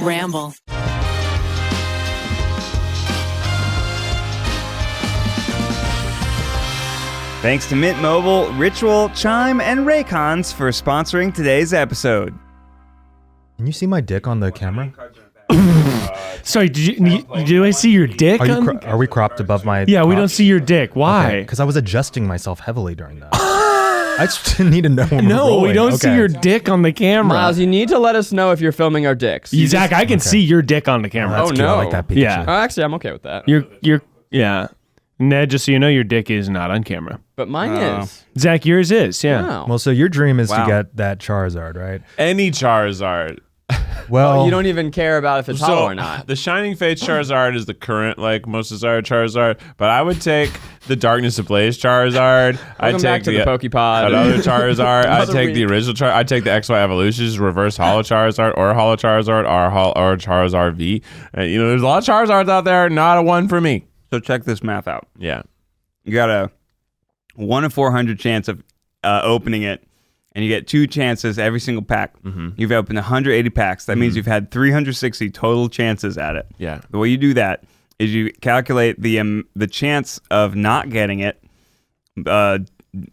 Ramble. Thanks to Mint Mobile, Ritual, Chime, and Raycons for sponsoring today's episode. Can you see my dick on the camera? Sorry, do I see your dick? Are we cropped above my... Yeah, we don't see your dick. Why? Because I was adjusting myself heavily during that. I just need to know when we're No, rolling. we don't see your dick on the camera. Miles, you need to let us know if you're filming our dicks. Zach, I can see your dick on the camera. That's Oh, cute. no. I like that Pikachu. Yeah. Actually, I'm okay with that. Yeah. Ned, just so you know, your dick is not on camera. But mine is. Zach, yours is, yeah. Wow. Well, so your dream is Wow. to get that Charizard, right? Any Charizard. Well, You don't even care about if it's hollow or not. The Shining Fates Charizard is the current, most desired Charizard, but I would take the Darkness Ablaze Charizard. I'd Welcome take back to the Pokepod. Another Charizard. I'd Another take the week. original Charizard. I'd take the XY Evolutions, Reverse Holo Charizard, or Holo Charizard, or Charizard V. There's a lot of Charizards out there, not a one for me. So check this math out. Yeah. You got a 1 in 400 chance of opening it, and you get 2 chances every single pack. Mm-hmm. You've opened 180 packs. That means you've had 360 total chances at it. Yeah. The way you do that is you calculate the chance of not getting it,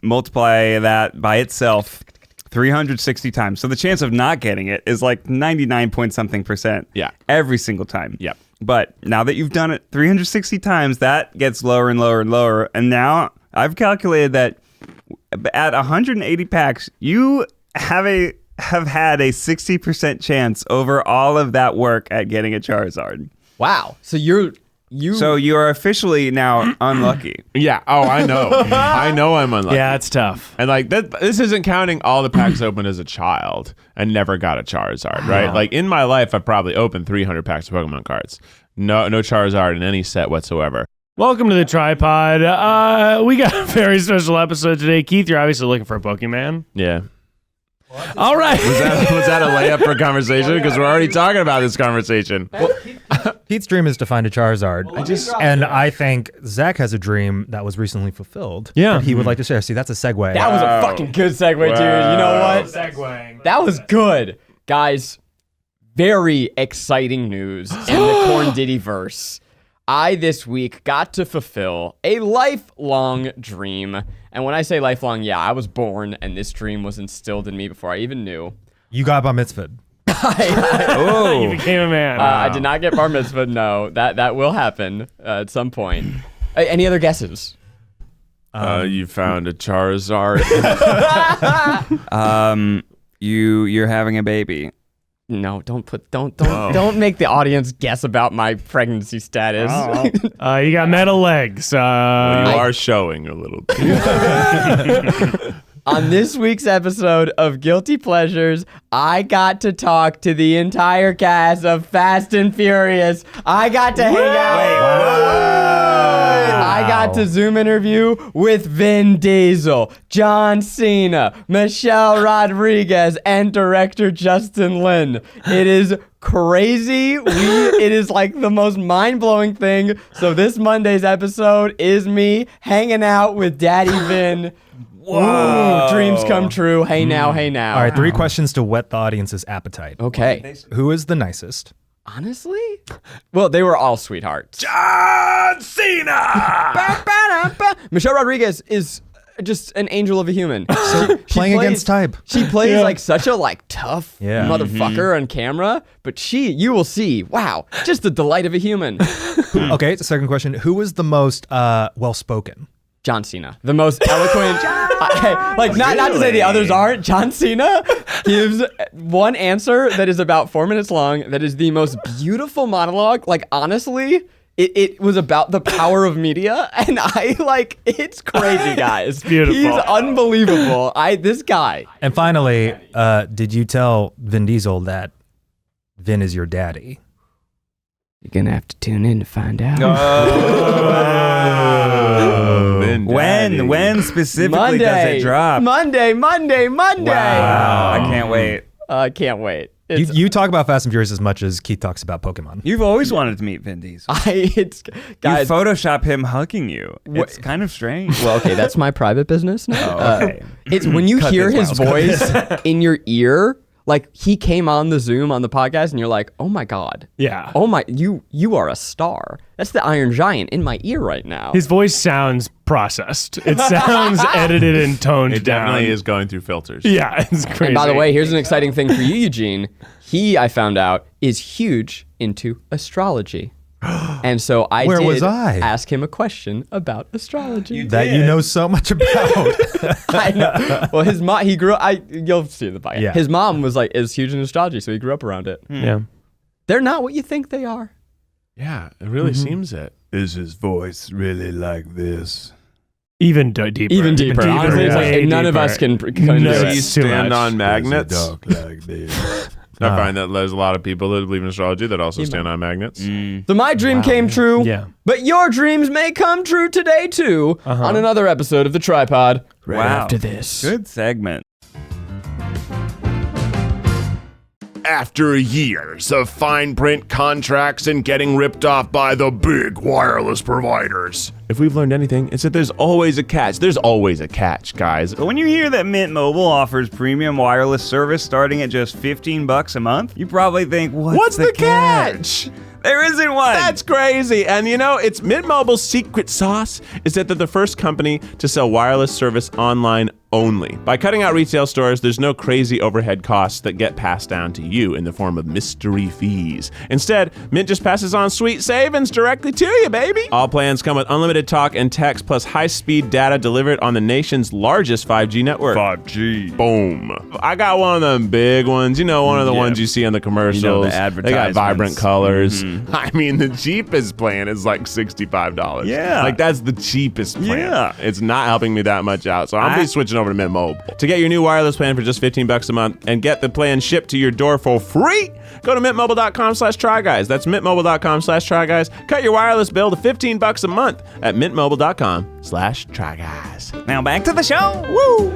multiply that by itself 360 times. So the chance of not getting it is like 99 point something %. Yeah. Every single time. Yep. But now that you've done it 360 times, that gets lower and lower and lower. And now I've calculated that at 180 packs, you have had a 60% chance over all of that work at getting a Charizard. Wow. So you So you are officially now unlucky. Yeah. Oh, I know. I know I'm unlucky. Yeah, it's tough. And this isn't counting all the packs opened as a child and never got a Charizard, right? Like in my life, I've probably opened 300 packs of Pokemon cards. No Charizard in any set whatsoever. Welcome to the TryPod. We got a very special episode today. Keith, you're obviously looking for a Pokemon. Yeah. All right. Was that a layup for conversation? Because we're already talking about this conversation. Pete's dream is to find a Charizard. And I think Zach has a dream that was recently fulfilled. Yeah. That he would like to share. See, that's a segue. That was a fucking good segue, dude. You know what? Segueing. That was good. Guys, very exciting news in the Corn Diddy verse. I this week got to fulfill a lifelong dream. And when I say lifelong, yeah, I was born and this dream was instilled in me before I even knew. You got bar mitzvahed. You became a man. I did not get bar mitzvah, no. That will happen at some point. Any other guesses? You found a Charizard. You're having a baby. No, don't make the audience guess about my pregnancy status. You got metal legs. Well, you are showing a little bit. On this week's episode of Guilty Pleasures, I got to talk to the entire cast of Fast and Furious. I got to hang out. I got to Zoom interview with Vin Diesel, John Cena, Michelle Rodriguez, and director Justin Lin. It is crazy. It is like the most mind-blowing thing. So this Monday's episode is me hanging out with Daddy Vin. Whoa. Ooh, dreams come true. Hey now, hey now. All right, 3 questions to whet the audience's appetite. Okay. Who is the nicest? Honestly? Well, they were all sweethearts. John Cena! Michelle Rodriguez is just an angel of a human. Playing against type. She plays like such a tough Yeah. motherfucker on camera, but you will see, wow, just the delight of a human. Okay, the second question. Who was the most well-spoken? John Cena, the most eloquent. Not to say the others aren't. John Cena gives one answer that is about 4 minutes long. That is the most beautiful monologue. Honestly, it was about the power of media, and it's crazy, guys. Beautiful. He's unbelievable. This guy. And finally, did you tell Vin Diesel that Vin is your daddy? You're gonna have to tune in to find out. When specifically does it drop? Monday. Wow, I can't wait. I can't wait. You talk about Fast and Furious as much as Keith talks about Pokemon. You've always wanted to meet Vin Diesel. Guys. You Photoshop him hugging you. It's kind of strange. Well, okay, that's my private business now. Oh, okay. It's when you hear his this, Miles. voice in your ear, Like he came on the Zoom on the podcast and you're like, oh my God. Yeah. Oh my, you are a star. That's the Iron Giant in my ear right now. His voice sounds processed. It sounds edited and toned It down. definitely is going through filters. Yeah, it's crazy. And by the way, here's an exciting thing for you, Eugene. He, I found out, is huge into astrology. And so I Where did was I? ask him a question about astrology. That you know so much about. I know. Well, his mom, he grew up, you'll see the podcast. Yeah. His mom is huge in astrology, so he grew up around it. Yeah. They're not what you think they are. Yeah, it really seems it. Is his voice really like this? Even deeper. Even deeper. Honestly, it's like Way none of deeper. us can No, do Does it. he it's too stand much. on magnets? Is it dark like this? I find that there's a lot of people that believe in astrology that also stand on magnets. So my dream came true. Yeah. But your dreams may come true today too on another episode of the TryPod. Right Wow. after this. Good segment. After years of fine print contracts and getting ripped off by the big wireless providers. If we've learned anything, it's that there's always a catch. There's always a catch, guys. But when you hear that Mint Mobile offers premium wireless service starting at just $15 a month, you probably think, what's the catch? There isn't one. That's crazy. And you know, it's Mint Mobile's secret sauce is that they're the first company to sell wireless service online only. By cutting out retail stores, there's no crazy overhead costs that get passed down to you in the form of mystery fees. Instead, Mint just passes on sweet savings directly to you, baby. All plans come with unlimited talk and text plus high-speed data delivered on the nation's largest 5G network. 5G. Boom. I got one of them big ones. You know, one of the ones you see on the commercials. You know, the They got advertisements. vibrant colors. I mean, the cheapest plan is like $65. Yeah. Like, that's the cheapest plan. Yeah. It's not helping me that much out. So I'm going to be switching over to Mint Mobile. To get your new wireless plan for just $15 a month and get the plan shipped to your door for free, go to mintmobile.com/tryguys. That's mintmobile.com/tryguys. Cut your wireless bill to $15 a month at mintmobile.com/tryguys. Now back to the show. Woo!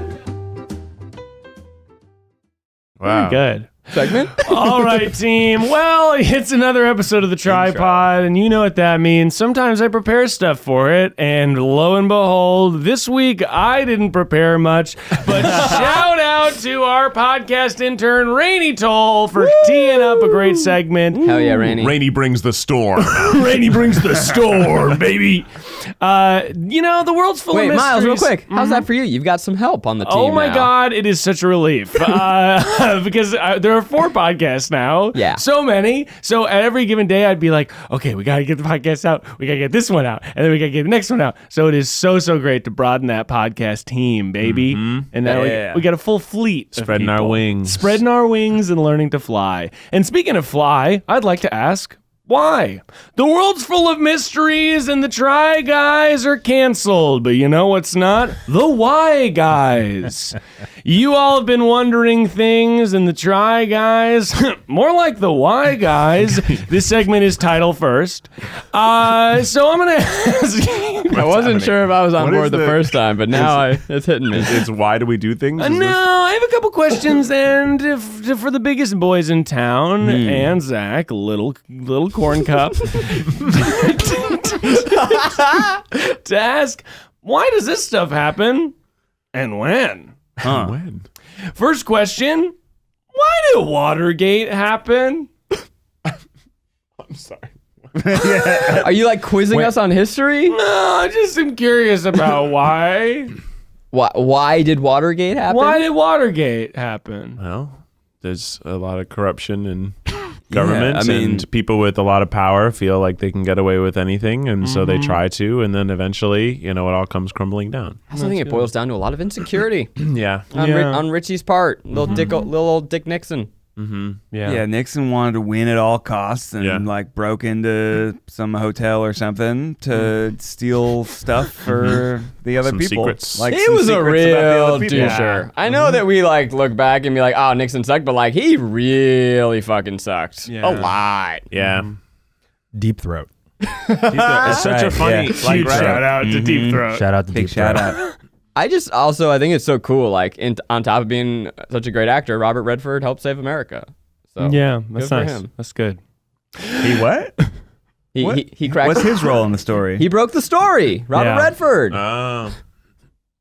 Wow. Good. Segment? All right, team. Well, it's another episode of the TryPod, and you know what that means. Sometimes I prepare stuff for it, and lo and behold, this week I didn't prepare much. But shout out to our podcast intern, Rainey Toll, for teeing up a great segment. Hell yeah, Rainey. Rainy brings the storm. Rainey brings the storm, baby. You know, the world's full Wait, of mysteries. Miles, real quick. How's that for you? You've got some help on the team Oh my now. God, it is such a relief because there are 4 podcasts now. Yeah. So many. So at every given day, I'd be like, okay, we got to get the podcast out. We got to get this one out. And then we got to get the next one out. So it is so great to broaden that podcast team, baby. And now we got a full fleet. of Spreading our people. wings. Spreading our wings and learning to fly. And speaking of fly, I'd like to ask, why? The world's full of mysteries and the Try Guys are canceled, but you know what's not? The Why Guys. You all have been wondering things and the Try Guys, more like the Why Guys. This segment is title first. So I'm going to ask you. I wasn't sure if I was on What board is the first time, but now it's hitting me. It's why do we do things? Is No, this- I have a couple questions, and for the biggest boys in town, and Zach, little corn cup, to ask, why does this stuff happen, and when? When? First question, why did Watergate happen? I'm sorry. Are you like quizzing us on history? No, I just am curious about why. Why did Watergate happen? Why did Watergate happen? Well, there's a lot of corruption in government, I mean- and people with a lot of power feel like they can get away with anything, and so they try to, and then eventually, you know, it all comes crumbling down. I think it boils down to a lot of insecurity Yeah. on Richie's part. Little old Dick Nixon. Yeah, Nixon wanted to win at all costs and Yeah. like broke into some hotel or something to steal stuff for the other Some people. secrets. Like He some was a secrets about the real other people. doucher. I know that we like look back and be like, oh, Nixon sucked, but like he really fucking sucked. Yeah. A lot. Yeah. Deep Throat. It's such a right, funny, yeah. like, Huge shout out to Deep Throat. Shout out to Big Deep shout Throat. out. I think it's so cool. Like on top of being such a great actor, Robert Redford helped save America. So Yeah, that's good for nice. him. That's good. He what? He cracked. What's his role in the story? He broke the story. Robert Yeah. Redford. Oh.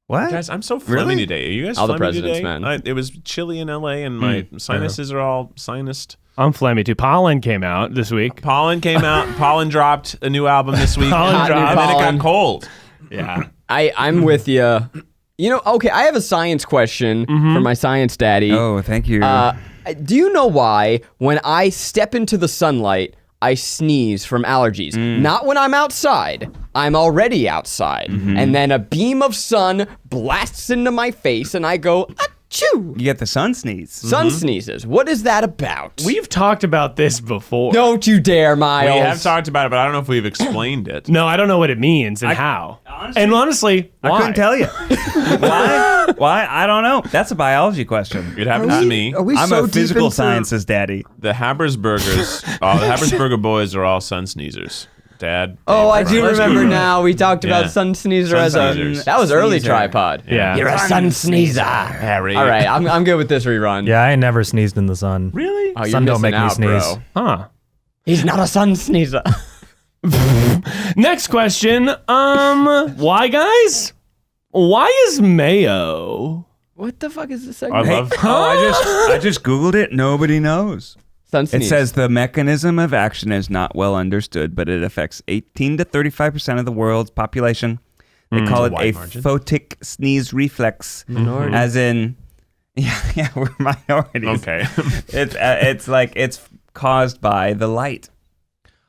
What? Guys, I'm so phlegmy Really? today. Are you guys All the phlegmy presidents, today? man. It was chilly in LA, and my sinuses are all sinused. I'm phlegmy too. Pollen came out this week. Pollen came out. Pollen dropped a new album this week. Pollen and dropped. then it Pollen. got cold. Yeah. I'm with you. You know, okay, I have a science question for my science daddy. Oh, thank you. Do you know why when I step into the sunlight, I sneeze from allergies? Not when I'm outside. I'm already outside. And then a beam of sun blasts into my face and I go, achoo! You get the sun sneeze. Sun sneezes. What is that about? We've talked about this before. Don't you dare, Miles. We have talked about it, but I don't know if we've explained it. No, I don't know what it means and how. And honestly, why? I couldn't tell you. Why? Why? I don't know. That's a biology question. It happened to me. Are we I'm so a deep physical into- sciences daddy. The Habersburgers, the Habersburger boys are all sun sneezers. Dad. Oh, I do Let's remember go. now. We talked Yeah. about sun sneezer Sun as sneezers. a... That was early Sneezer. TryPod. Yeah. You're a sun sneezer. Harry. All right, I'm good with this rerun. Yeah, I ain't never sneezed in the sun. Really? Oh, you're Sun don't missing make me out, sneeze. bro. Huh. He's not a sun sneezer. Next question. Why, guys? Why is mayo? What the fuck is this I segment? love. I just Googled it. Nobody knows. Sun It sneeze. says the mechanism of action is not well understood, but it affects 18 to 35% of the world's population. They call it a wide margin. photic sneeze reflex, as in, yeah, we're minorities. Okay. It's like it's caused by the light.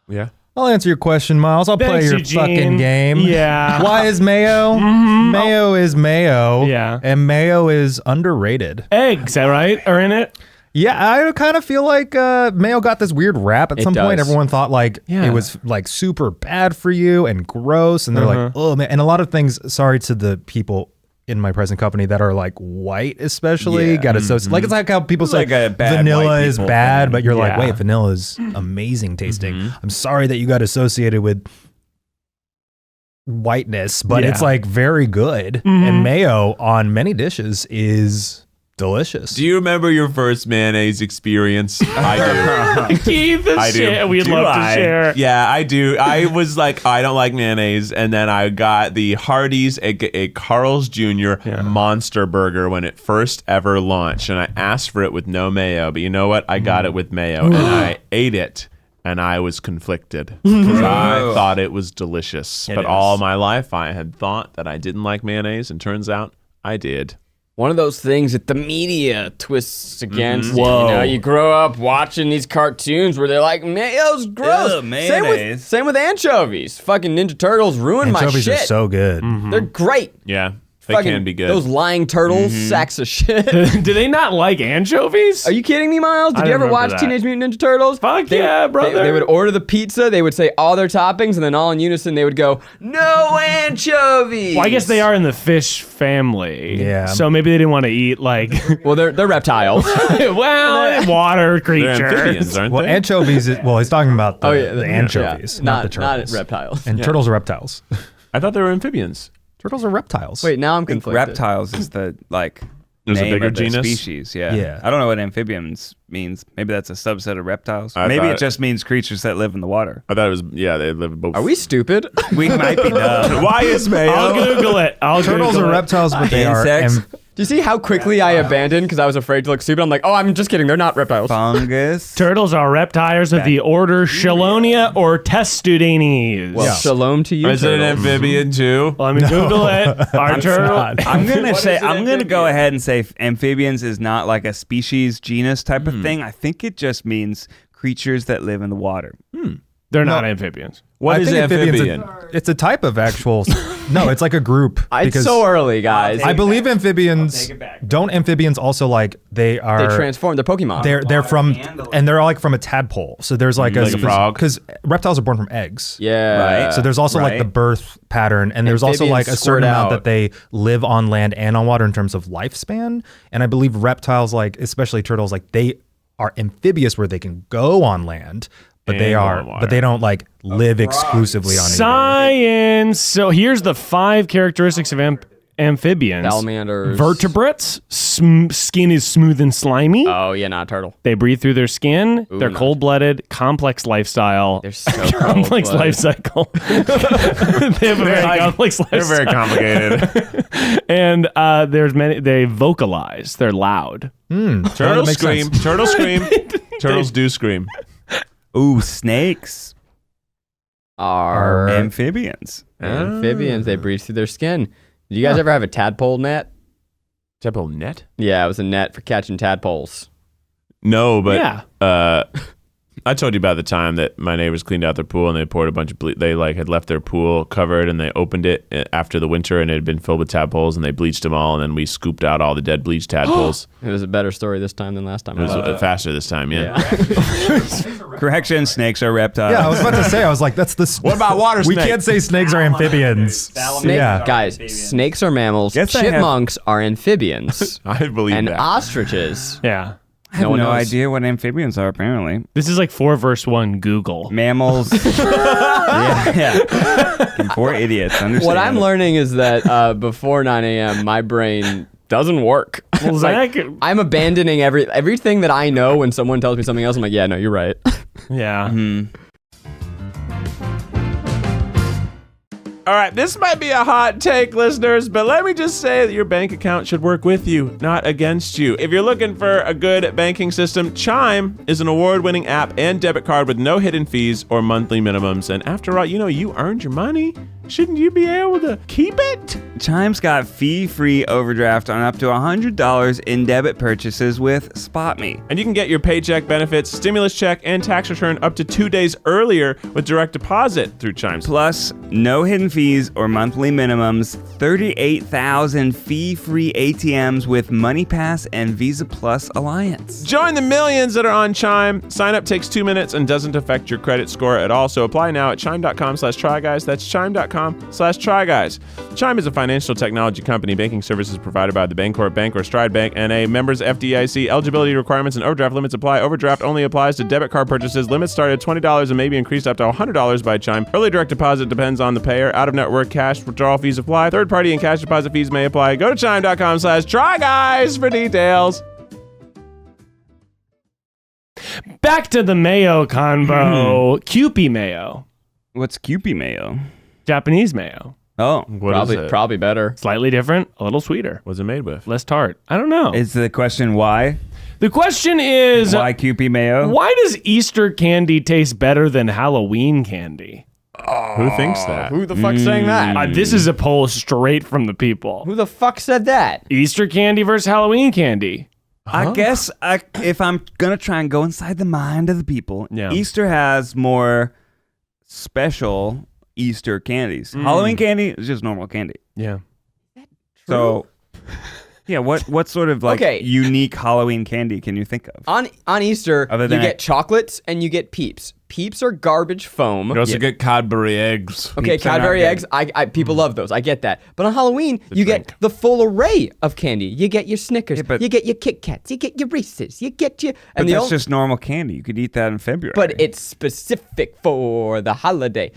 Yeah. I'll answer your question, Miles. I'll play Thanks, your Eugene. fucking game. Yeah. Why is mayo? Mayo is mayo. Yeah. And mayo is underrated. Eggs, all right, are in it. Yeah, I kind of feel like mayo got this weird rap at It some point. does. Everyone thought like Yeah. it was like super bad for you and gross, and they're like, oh man. And a lot of things. Sorry to the people in my present company that are like white, especially got associated. Like it's like how people say Like a bad vanilla white is people bad, thing. but you're like, Yeah. wait, vanilla is amazing tasting. I'm sorry that you got associated with whiteness, but Yeah. it's like very good. And mayo on many dishes is delicious. Do you remember your first mayonnaise experience? I do. Keith, I do. shit we'd Do love to I? share. Yeah, I do. I was like, I don't like mayonnaise, and then I got the Hardee's, a Carl's Jr. Monster Burger when it first ever launched, and I asked for it with no mayo. But you know what? I got it with mayo, and I ate it, and I was conflicted because I thought it was delicious. But is. all my life, I had thought that I didn't like mayonnaise, and turns out I did. One of those things that the media twists against. Whoa. You know, you grow up watching these cartoons where they're like, mayo's gross. Ew, mayonnaise. Same with anchovies. Fucking Ninja Turtles ruined my Anchovies shit. are so good. They're great. Yeah, they Fucking can be good. Those lying turtles, sacks of shit. Do they not like anchovies? Are you kidding me, Miles? Did I you ever remember watch that. Teenage Mutant Ninja Turtles? Fuck yeah, brother. They would order the pizza, they would say all their toppings, and then all in unison they would go, no anchovies! Well, I guess they are in the fish family. Yeah. So maybe they didn't want to eat like Well, they're reptiles. water They're creatures. amphibians, aren't Well, they? anchovies. Well, he's talking about the, the yeah. anchovies, Yeah. not the turtles. Not reptiles. And turtles are reptiles. I thought they were amphibians. Turtles are reptiles. Wait, now I'm I think conflicted. reptiles is the like There's a name bigger of the genus? species. Yeah. Yeah. I don't know what amphibians means. Maybe that's a subset of reptiles. I Maybe thought- it just means creatures that live in the water. I thought it was, yeah, they live both. Are we stupid? We might be dumb. Why is mayo? I'll Google it. Turtles are reptiles, but they are. Insects. Do you see how quickly I abandoned because I was afraid to look stupid? I'm like, oh, I'm just kidding. They're not reptiles. Fungus. Turtles are reptiles of the order Chelonia or Testudines. Well, shalom to you, Is it an turtles. amphibian too? Let me Google it. Our turtle. not. I'm gonna say is an I'm gonna go amphibian? ahead and say amphibians is not like a species genus type of thing. I think it just means creatures that live in the water. They're not amphibians. What I is think amphibians amphibian? It's a type of actual. No, it's like a group. It's because so early, guys. I believe amphibians. take it back. Don't amphibians also like they are? They transform. They're Pokemon. They're from and they're all like from a tadpole. So there's like Like a frog? because reptiles are born from eggs. yeah. Right. So there's also like the Right. birth pattern, and there's also like a Amphibians certain squirt amount out. that they live on land and on water in terms of lifespan. And I believe reptiles, like especially turtles, like they are amphibious where they can go on land, but they And are, on water. but they don't like live exclusively on either. Science. So here's the 5 characteristics of Amphibians. Salamanders. Vertebrates. Skin is smooth and slimy. Oh, yeah, not a turtle. They breathe through their skin. They're no. cold-blooded. Complex lifestyle. They're so complex cold-blooded. life cycle. They have a very complex They're lifestyle. very complicated. And there's many. They vocalize. They're loud. Turtles makes scream. sense. Turtles scream. Turtles do scream. Ooh, snakes Are amphibians. amphibians. They breathe through their skin. Did you guys ever have a tadpole net? Tadpole net? Yeah, it was a net for catching tadpoles. No, but Yeah. I told you about the time that my neighbors cleaned out their pool and they poured a bunch of they had left their pool covered and they opened it after the winter and it had been filled with tadpoles and they bleached them all and then we scooped out all the dead bleached tadpoles. It was a better story this time than last time. It was faster this time, yeah. Correction, snakes are reptiles. Yeah, I was about to say. I was like, that's the. What about water We snakes? can't say snakes are amphibians. Snake, Yeah. guys, snakes are mammals. Guess I have- Chipmunks are amphibians. I believe and that. ostriches. Yeah. I have one no knows. idea what amphibians are, apparently. This is like 4 verse 1 Google. Mammals. yeah. And poor idiots. Understand. What I'm learning is that before 9 a.m., my brain doesn't work. Well, Like, Zach, I'm abandoning everything that I know when someone tells me something else. I'm like, yeah, no, you're right. yeah. All right, this might be a hot take, listeners, but let me just say that your bank account should work with you, not against you. If you're looking for a good banking system, Chime is an award-winning app and debit card with no hidden fees or monthly minimums. And after all, you earned your money. Shouldn't you be able to keep it? Chime's got fee-free overdraft on up to $100 in debit purchases with SpotMe. And you can get your paycheck benefits, stimulus check, and tax return up to 2 days earlier with direct deposit through Chime's. Plus, no hidden fees or monthly minimums, 38,000 fee-free ATMs with MoneyPass and Visa Plus Alliance. Join the millions that are on Chime. Sign up takes 2 minutes and doesn't affect your credit score at all. So apply now at chime.com/tryguys. That's chime.com/tryguys. Chime is a financial technology company. Banking services provided by the Bancorp Bank or Stride Bank N.A. Members FDIC. Eligibility requirements and overdraft limits apply. Overdraft only applies to debit card purchases. Limits start at $20 and may be increased up to $100 by Chime. Early direct deposit depends on the payer. Out-of-network cash withdrawal fees apply. Third-party and cash deposit fees may apply. Go to chime.com/tryguys for details. Back to the mayo convo. Kewpie mayo. What's Kewpie mayo? Japanese mayo. Oh, Probably better. Slightly different, a little sweeter. What's it made with? Less tart. I don't know. is the question why? The question is, Why Kewpie mayo? why does Easter candy taste better than Halloween candy? Who thinks that? Who the fuck's saying that? This is a poll straight from the people. Who the fuck said that? Easter candy versus Halloween candy. I guess if I'm going to try and go inside the mind of the people, Yeah. Easter has more special Easter candies. Halloween candy is just normal candy. Yeah. So, yeah, what sort of Okay. unique Halloween candy can you think of? On Easter, Other you than get chocolates and you get Peeps. Peeps are garbage foam. You also get Cadbury eggs. Okay, Peeps are not Cadbury good. eggs. People love those. I get that. But on Halloween, you drink. get the full array of candy. You get your Snickers. Yeah, but- you get your Kit Kats. You get your Reese's. You get your But the that's ol- just normal candy. You could eat that in February. But it's specific for the holiday.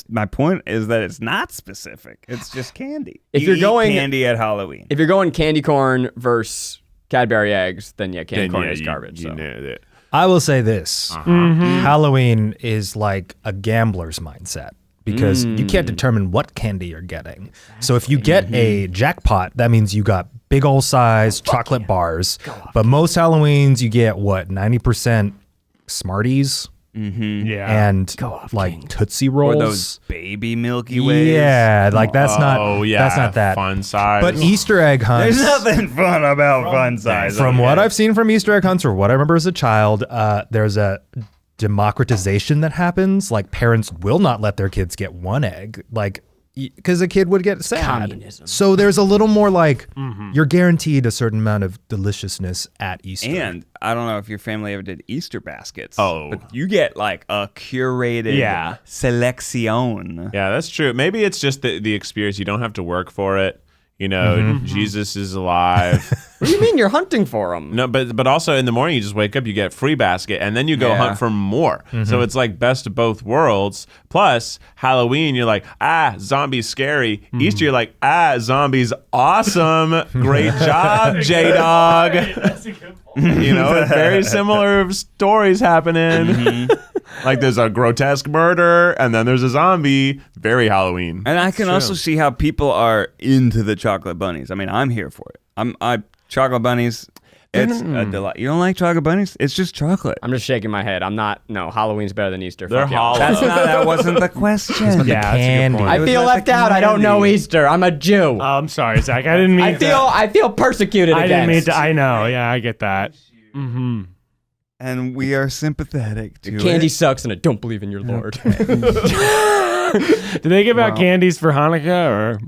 My point is that it's not specific. It's just candy. If You you're eat going- candy at Halloween. If you're going candy corn versus Cadbury eggs, then yeah, candy corn is garbage. You so. nailed it. I will say this: Halloween is like a gambler's mindset because you can't determine what candy you're getting. So if you get a jackpot, that means you got big old size chocolate bars. But most Halloweens, you get what 90% Smarties Yeah. and like Tootsie Rolls. Or those baby Milky Ways. Yeah, like that's not. Oh yeah, that's not that. fun size. But Easter egg hunts. There's nothing fun about fun size. From what I've seen from Easter egg hunts or what I remember as a child, there's a democratization that happens. Like parents will not let their kids get one egg, like because a kid would get sad. Communism. So there's a little more like you're guaranteed a certain amount of deliciousness at Easter. And I don't know if your family ever did Easter baskets. Oh. But you get like a curated selection. yeah, that's true. Maybe it's just the experience. You don't have to work for it. You know, Jesus is alive. What do you mean you're hunting for them? No, but also in the morning you just wake up, you get free basket, and then you go hunt for more. So it's like best of both worlds. Plus Halloween, you're like, zombies scary. Easter, you're like, zombies awesome. Great job, J-Dog. You know, very similar stories happening. Like there's a grotesque murder, and then there's a zombie. Very Halloween. And I can also see how people are into the chocolate bunnies. I mean, I'm here for it. Chocolate bunnies, it's a delight. You don't like chocolate bunnies? It's just chocolate. I'm just shaking my head. No, Halloween's better than Easter. They're Fuck y'all. hollow. That wasn't the question. Yeah, candy. I feel left out. I don't know Easter. I'm a Jew. I'm sorry, Zach. I didn't mean I feel persecuted I against. didn't mean to. I know. Yeah, I get that. And we are sympathetic to Candy it. sucks, and I don't believe in your Lord. Do they give out candies for Hanukkah or?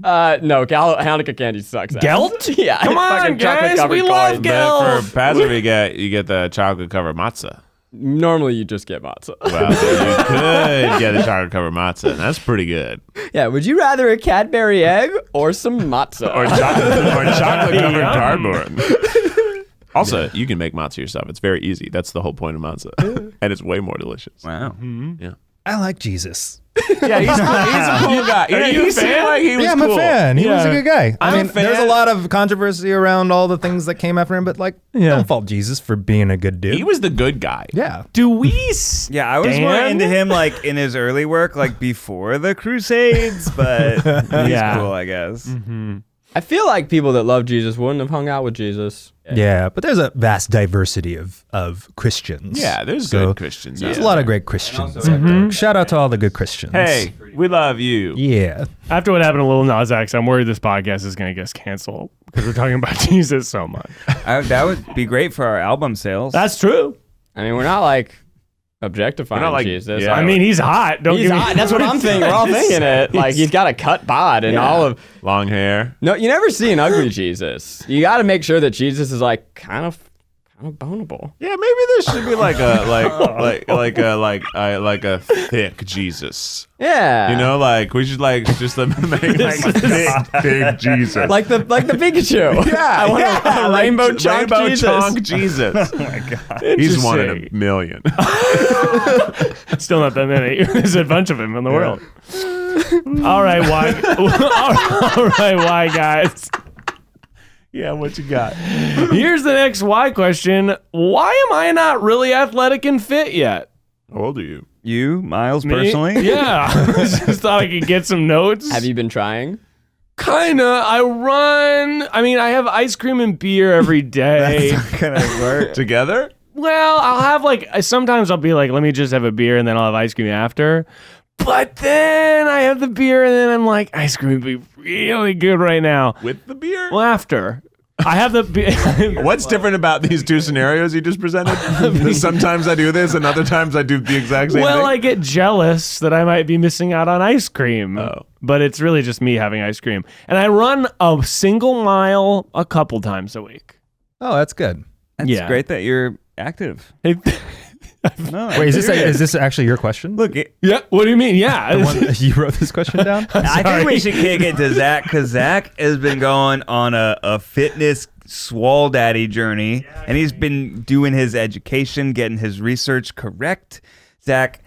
No, Hanukkah candy sucks. Gelt? Yeah, Come on, fucking guys, chocolate-covered we love coin. Gelt. But for Passover, you get the chocolate covered matzah. Normally, you just get matzah. Well, you could get a chocolate covered matzah, and that's pretty good. Yeah, would you rather a Cadbury egg or some matzah? Or chocolate covered cardboard. Also, you can make matzah yourself. It's very easy. That's the whole point of matzah, and it's way more delicious. Wow. Yeah. I like Jesus. Yeah, he's a cool guy. you a fan? Like he was Yeah, I'm cool. a fan. He was a good guy. I I'm mean, a fan. there's a lot of controversy around all the things that came after him, but like, don't fault Jesus for being a good dude. He was the good guy. Yeah. Do we? Yeah, I was more into him like in his early work, like before the Crusades, but he's cool, I guess. I feel like people that love Jesus wouldn't have hung out with Jesus. Yeah, but there's a vast diversity of Christians. Yeah, there's So, good Christians. There's out a lot there. of great Christians out there. Shout out to all the good Christians. Hey, we love you. Yeah. After what happened to Lil Nas X, I'm worried this podcast is going to get canceled because we're talking about Jesus so much. That would be great for our album sales. That's true. I mean, we're not like objectifying We're not like- Jesus. yeah. I mean, he's hot. Don't he's get me- hot. That's what I'm thinking. We're all thinking it. Like he's got a cut bod and all of. Long hair. No, you never see an ugly Jesus. You got to make sure that Jesus is like kind of bonable. Yeah, maybe there should be like a thick Jesus. Yeah. You know, like we should like just make like a big Jesus. like the Pikachu. Yeah, I want a rainbow chunk Jesus. chonk Jesus. Oh my god, he's one in a million. Still not that many. There's a bunch of them in the world. All right, why? All right, why, guys? Yeah, what you got? Here's the next why question. Why am I not really athletic and fit yet? How old are you? You, Miles, Me? personally? Yeah. I just thought I could get some notes. Have you been trying? Kinda. I run. I mean, I have ice cream and beer every day. Can I work? Together? Well, I'll have sometimes I'll be like, let me just have a beer and then I'll have ice cream after. But then I have the beer and then I'm like, ice cream would be really good right now. With the beer? Well, after. I have the beer. What's different about these two scenarios you just presented? Sometimes I do this and other times I do the exact same Well, thing. I get jealous that I might be missing out on ice cream. Oh. But it's really just me having ice cream. And I run a single mile a couple times a week. Oh, that's good. It's Yeah. great that you're active. No, Wait, is this actually your question? Look, Yeah, what do you mean? Yeah. The one that you wrote this question down? I think we should kick it to Zach because Zach has been going on a fitness swole daddy journey, and he's been doing his education, getting his research correct. Zach,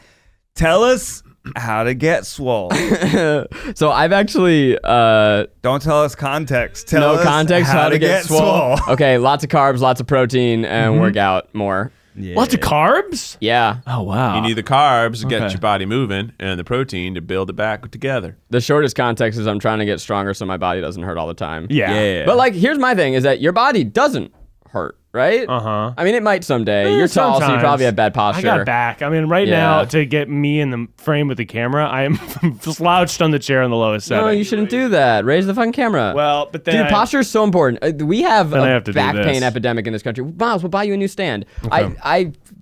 tell us how to get swole. So I've actually Don't tell us context. Tell us context how to get swole. Okay, lots of carbs, lots of protein, and work out more. Yeah. Lots of carbs? Yeah. Oh, wow. You need the carbs to get Okay. your body moving and the protein to build it back together. The shortest context is I'm trying to get stronger so my body doesn't hurt all the time. Yeah. But like, here's my thing: is that your body doesn't hurt, right? Uh-huh. I mean, it might someday. You're tall, so you sometimes. probably have bad posture. I got back. I mean, right Yeah. now, to get me in the frame with the camera, I am slouched on the chair in the lowest setting. No, you shouldn't do that. Raise the fucking camera. Well, but then Dude, posture is so important. We have Then I a have to do back this. pain epidemic in this country. Miles, we'll buy you a new stand.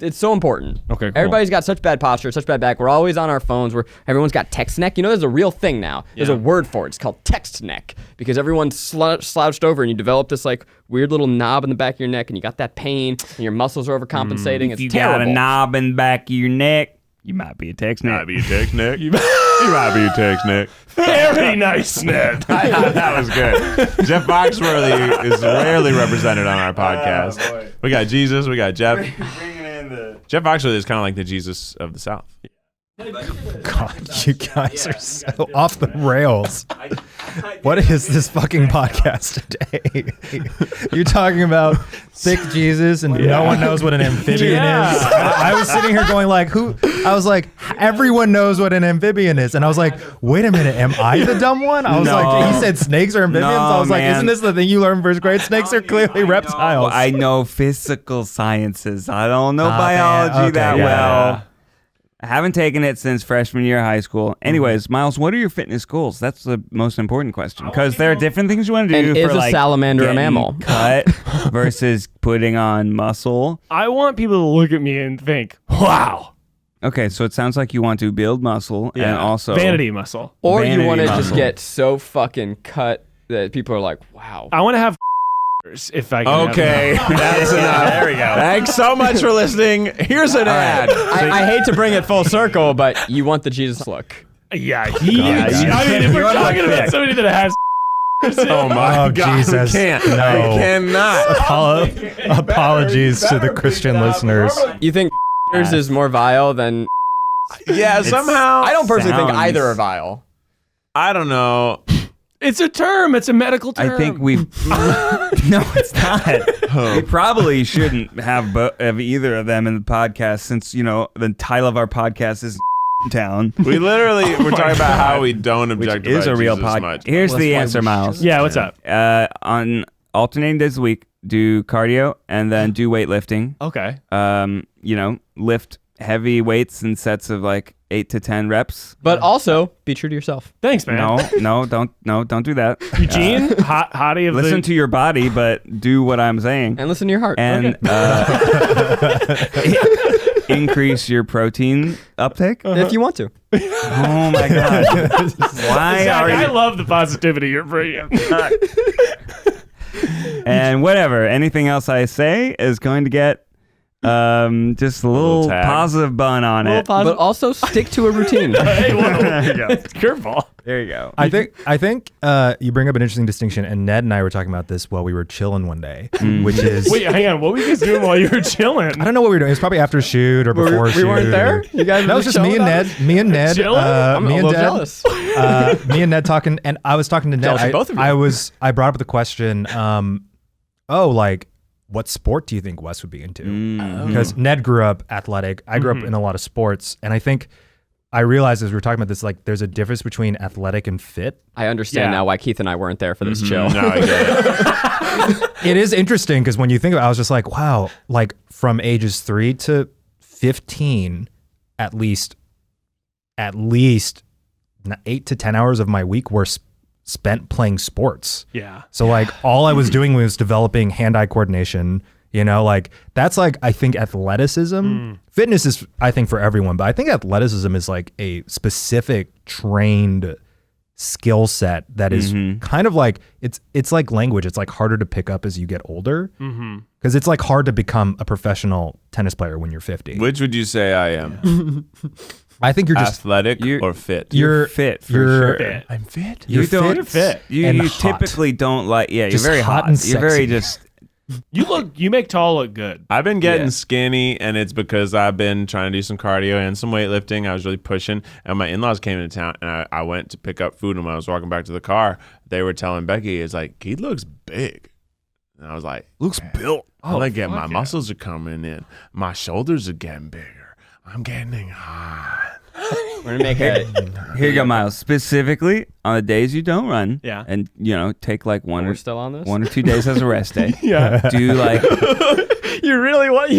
It's so important. Okay, cool. Everybody's got such bad posture, such bad back. We're always on our phones. Everyone's got text neck. You know, there's a real thing now. There's a word for it. It's called text neck because everyone's slouched over and you develop this like weird little knob in the back of your neck and you got that pain and your muscles are overcompensating. It's You terrible. got a knob in the back of your neck. You might be a text, Nick. Might be a text, Nick. You might be a text, Nick. Very nice, Ned. I thought that was good. Jeff Foxworthy is rarely represented on our podcast. We got Jesus. We got Jeff. Jeff Foxworthy is kind of like the Jesus of the South. God, you guys are so off the rails. What is this fucking podcast today? You're talking about thick Jesus and no one knows what an amphibian is. I was sitting here going like, who? I was like, everyone knows what an amphibian is. And I was like, wait a minute, am I the dumb one? I was like, he said snakes are amphibians. I was like, isn't this the thing you learn in first grade? Snakes are clearly reptiles. I know physical sciences. I don't know biology that well. I haven't taken it since freshman year of high school. Anyways, Miles, what are your fitness goals? That's the most important question because there are different things you want to do. And for is a salamander a mammal? Cut versus putting on muscle. I want people to look at me and think, wow. Okay, so it sounds like you want to build muscle and also vanity muscle. Or you vanity want to just muscle. get so fucking cut that people are like, wow. I want to have if I can. Okay, that's enough. There we go. Thanks so much for listening. Here's an ad. I hate to bring it full circle, but you want the Jesus look. Yeah, I mean, if we're talking about somebody that has Oh my God, Jesus. we can't. No. I cannot. Apologies to the Christian listeners. You think is more vile than... Yeah, somehow. I don't personally think sounds- either are vile. I don't know. it's a term. It's a medical term. I think we've no, it's not. We probably shouldn't have either of them in the podcast since the title of our podcast is town. We literally we're talking about how we don't object Is a real podcast. podcast. Here's the answer, Miles. Yeah, what's up? On alternating days a week, do cardio and then do weightlifting. Okay. Lift heavy weights in sets of like 8 to 10 reps. But also, be true to yourself. Thanks, man. No, don't do that. Eugene, hottie of Listen to your body, but do what I'm saying. And listen to your heart. And increase your protein uptake. If you want to. Oh my God. Why Zach, are I you? love the positivity you're bringing. And whatever, anything else I say is going to get just a little tag. positive bun on it. But also stick to a routine. Hey, whoa. There you go. Curveball. There you go. I think you bring up an interesting distinction, and Ned and I were talking about this while we were chilling one day, which is Wait, hang on. What were you guys doing while you were chilling? I don't know what we were doing. It was probably after a shoot or before a shoot. we weren't there? You guys No, it were was just me and Ned. Me and Ned. Chilling? I'm a me and little Ned. jealous. Me and Ned talking, and I was talking to Ned. Jealous of both of you. I brought up the question. What sport do you think Wes would be into? Because Ned grew up athletic. I grew up in a lot of sports, and I think I realized as we were talking about this, like there's a difference between athletic and fit. I understand now why Keith and I weren't there for this chill. No, I get it. It is interesting because when you think about it, I was just like, wow, like from ages 3 to 15, at least 8 to 10 hours of my week were spent playing sports. Yeah. So like all I was doing was developing hand-eye coordination, like that's like, I think athleticism, fitness is I think for everyone, but I think athleticism is like a specific trained skill set that is kind of like, it's like language. It's like harder to pick up as you get older because it's like hard to become a professional tennis player when you're 50. Which would you say I am? I think you're just Athletic or fit? you're fit for you're- sure. I'm fit. You're You don't fit, fit. You, and you hot. typically don't like. Yeah, Just you're very hot hot. and You're very sexy. just. You make tall look good. I've been getting Yeah. skinny, and it's because I've been trying to do some cardio and some weightlifting. I was really pushing, and my in-laws came into town, and I went to pick up food, and when I was walking back to the car, they were telling Becky, it's like, he looks big. And I was like, Looks built. I like it. My muscles are coming in. My shoulders are getting bigger. I'm getting hot. We're gonna make a. Here you go, Miles. Specifically on the days you don't run, Yeah. and take like one We're still on this. 1 or 2 days as a rest day. Yeah. Do like You really want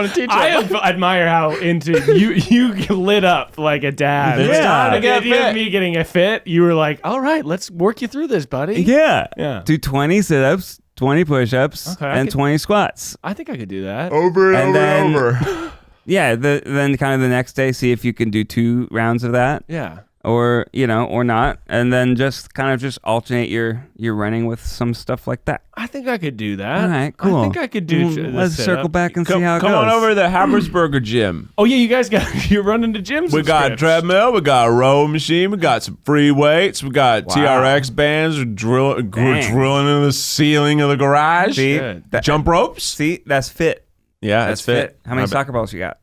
to teach I admire how into you lit up like a dad. It's time to The get idea of fit. me getting a fit, you were like, all right, let's work you through this, buddy. yeah, Yeah. do 20 sit-ups, 20 push-ups, Okay, I and could- 20 squats. I think I could do that. Over And then- over. Yeah, then kind of the next day, see if you can do 2 rounds of that. Yeah. or or not, and then just kind of just alternate your running with some stuff like that. I think I could do that. All right, cool. I think I could do. Let's circle back and see how it Come goes. on over to the Habersberger gym. Oh yeah, you guys you're running to gyms. We got a treadmill, we got a row machine, we got some free weights, we got TRX bands, we're drilling into the ceiling of the garage. See, Jump ropes. See, that's fit. Yeah, that's fit. How many soccer balls you got?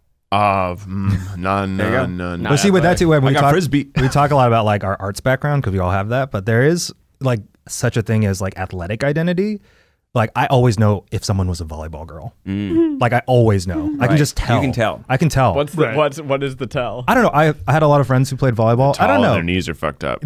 None. But see, with that too, when we got talk, Frisbee. we talk a lot about like our arts background because we all have that. But there is like such a thing as like athletic identity. Like I always know if someone was a volleyball girl. Like I always know. I can just tell. You can tell. I can tell. What is the tell? I don't know. I had a lot of friends who played volleyball. I don't know. Their knees are fucked up.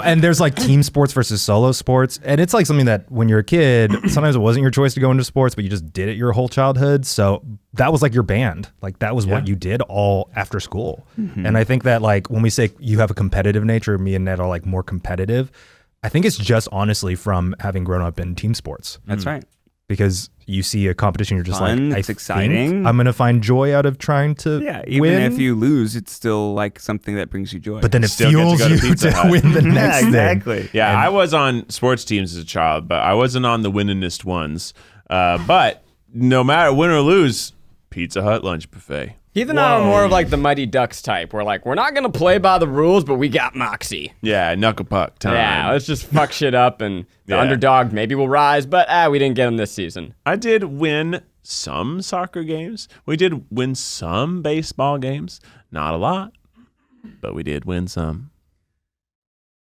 And there's like team sports versus solo sports. And it's like something that when you're a kid, sometimes it wasn't your choice to go into sports, but you just did it your whole childhood. So that was like your band. Like that was what you did all after school. And I think that like when we say you have a competitive nature, me and Ned are like more competitive. I think it's just honestly from having grown up in team sports. That's right. Because you see a competition, you're just Fun, like, it's exciting. I'm going to find joy out of trying to Even win. if you lose, it's still like something that brings you joy. But then it Still get to fuels go to you Pizza to Hut. win the next thing. exactly. Yeah, I was on sports teams as a child, but I wasn't on the winningest ones. But no matter win or lose, Pizza Hut lunch buffet. Heath and I are more of like the Mighty Ducks type. We're like, we're not going to play by the rules, but we got moxie. Yeah, knuckle puck time. Yeah, let's just fuck shit up and the Yeah. underdog maybe will rise, but we didn't get them this season. I did win some soccer games. We did win some baseball games. Not a lot, but we did win some.